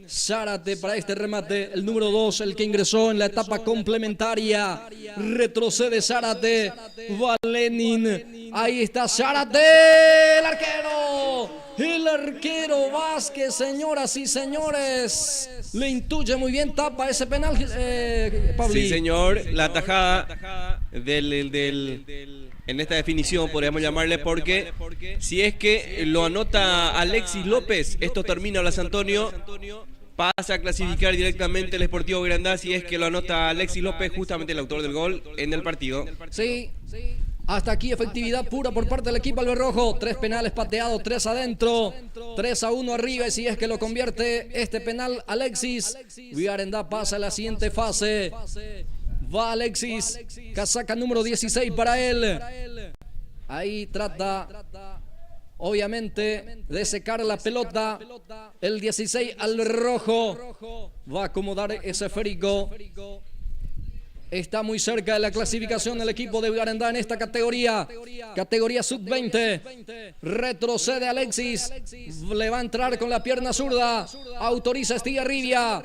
Zárate para este remate, el número 2, el que ingresó en la etapa complementaria. Retrocede Zárate. Va Lenin. Ahí está Zárate, el arquero. El arquero Vázquez, señoras y señores, le intuye muy bien, tapa ese penal, Pabli. Sí, señor, la tajada en esta definición, podríamos llamarle, porque si es que lo anota Alexis López, esto termina Blas Antonio, pasa a clasificar directamente el Sportivo Garandá si es que lo anota Alexis López, justamente el autor del gol en el partido. Sí. Hasta aquí efectividad pura por parte del equipo albirrojo. 3 penales pateados, 3 adentro, 3-1 arriba. Y si es que lo convierte este penal Alexis, Garandá pasa a la siguiente fase. Va Alexis, casaca número 16 para él. Ahí trata, obviamente, de secar la pelota. El 16 albirrojo va a acomodar ese esférico. Está muy cerca de la clasificación del equipo de Garandá en esta categoría. Categoría sub-20. Retrocede Alexis. Le va a entrar con la pierna zurda. Autoriza Estigarribia.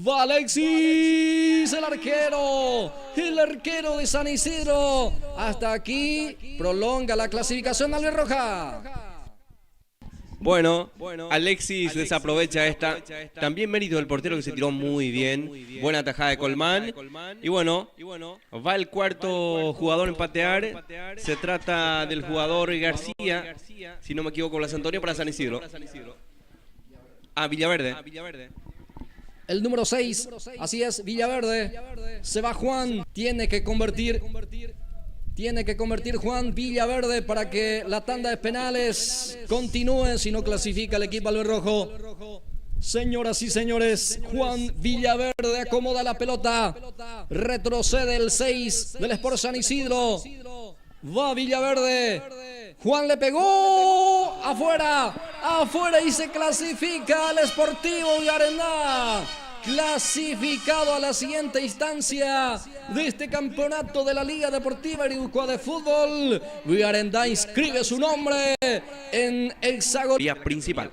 Va Alexis, el arquero. El arquero de San Isidro. Hasta aquí prolonga la clasificación albirroja. Bueno, Alexis desaprovecha esta. También mérito del portero que se tiró muy bien. Buena tajada de Colmán. Y bueno, va el cuarto jugador en patear. Se trata del jugador García, si no me equivoco, Blas Antonio para San Isidro. Villaverde. El número 6, así es, Villaverde. Se va Juan, tiene que convertir Juan Villaverde para que la tanda de penales continúe, si no clasifica el equipo albirrojo. Señoras y señores, Juan Villaverde acomoda la pelota. Retrocede el 6 del Sport San Isidro. Va Villaverde. Juan le pegó. Afuera y se clasifica al Sportivo Garandá. clasificado a la siguiente instancia de este campeonato de la Liga Deportiva Irucua de Fútbol. Guarendá inscribe su nombre en hexagonal principal.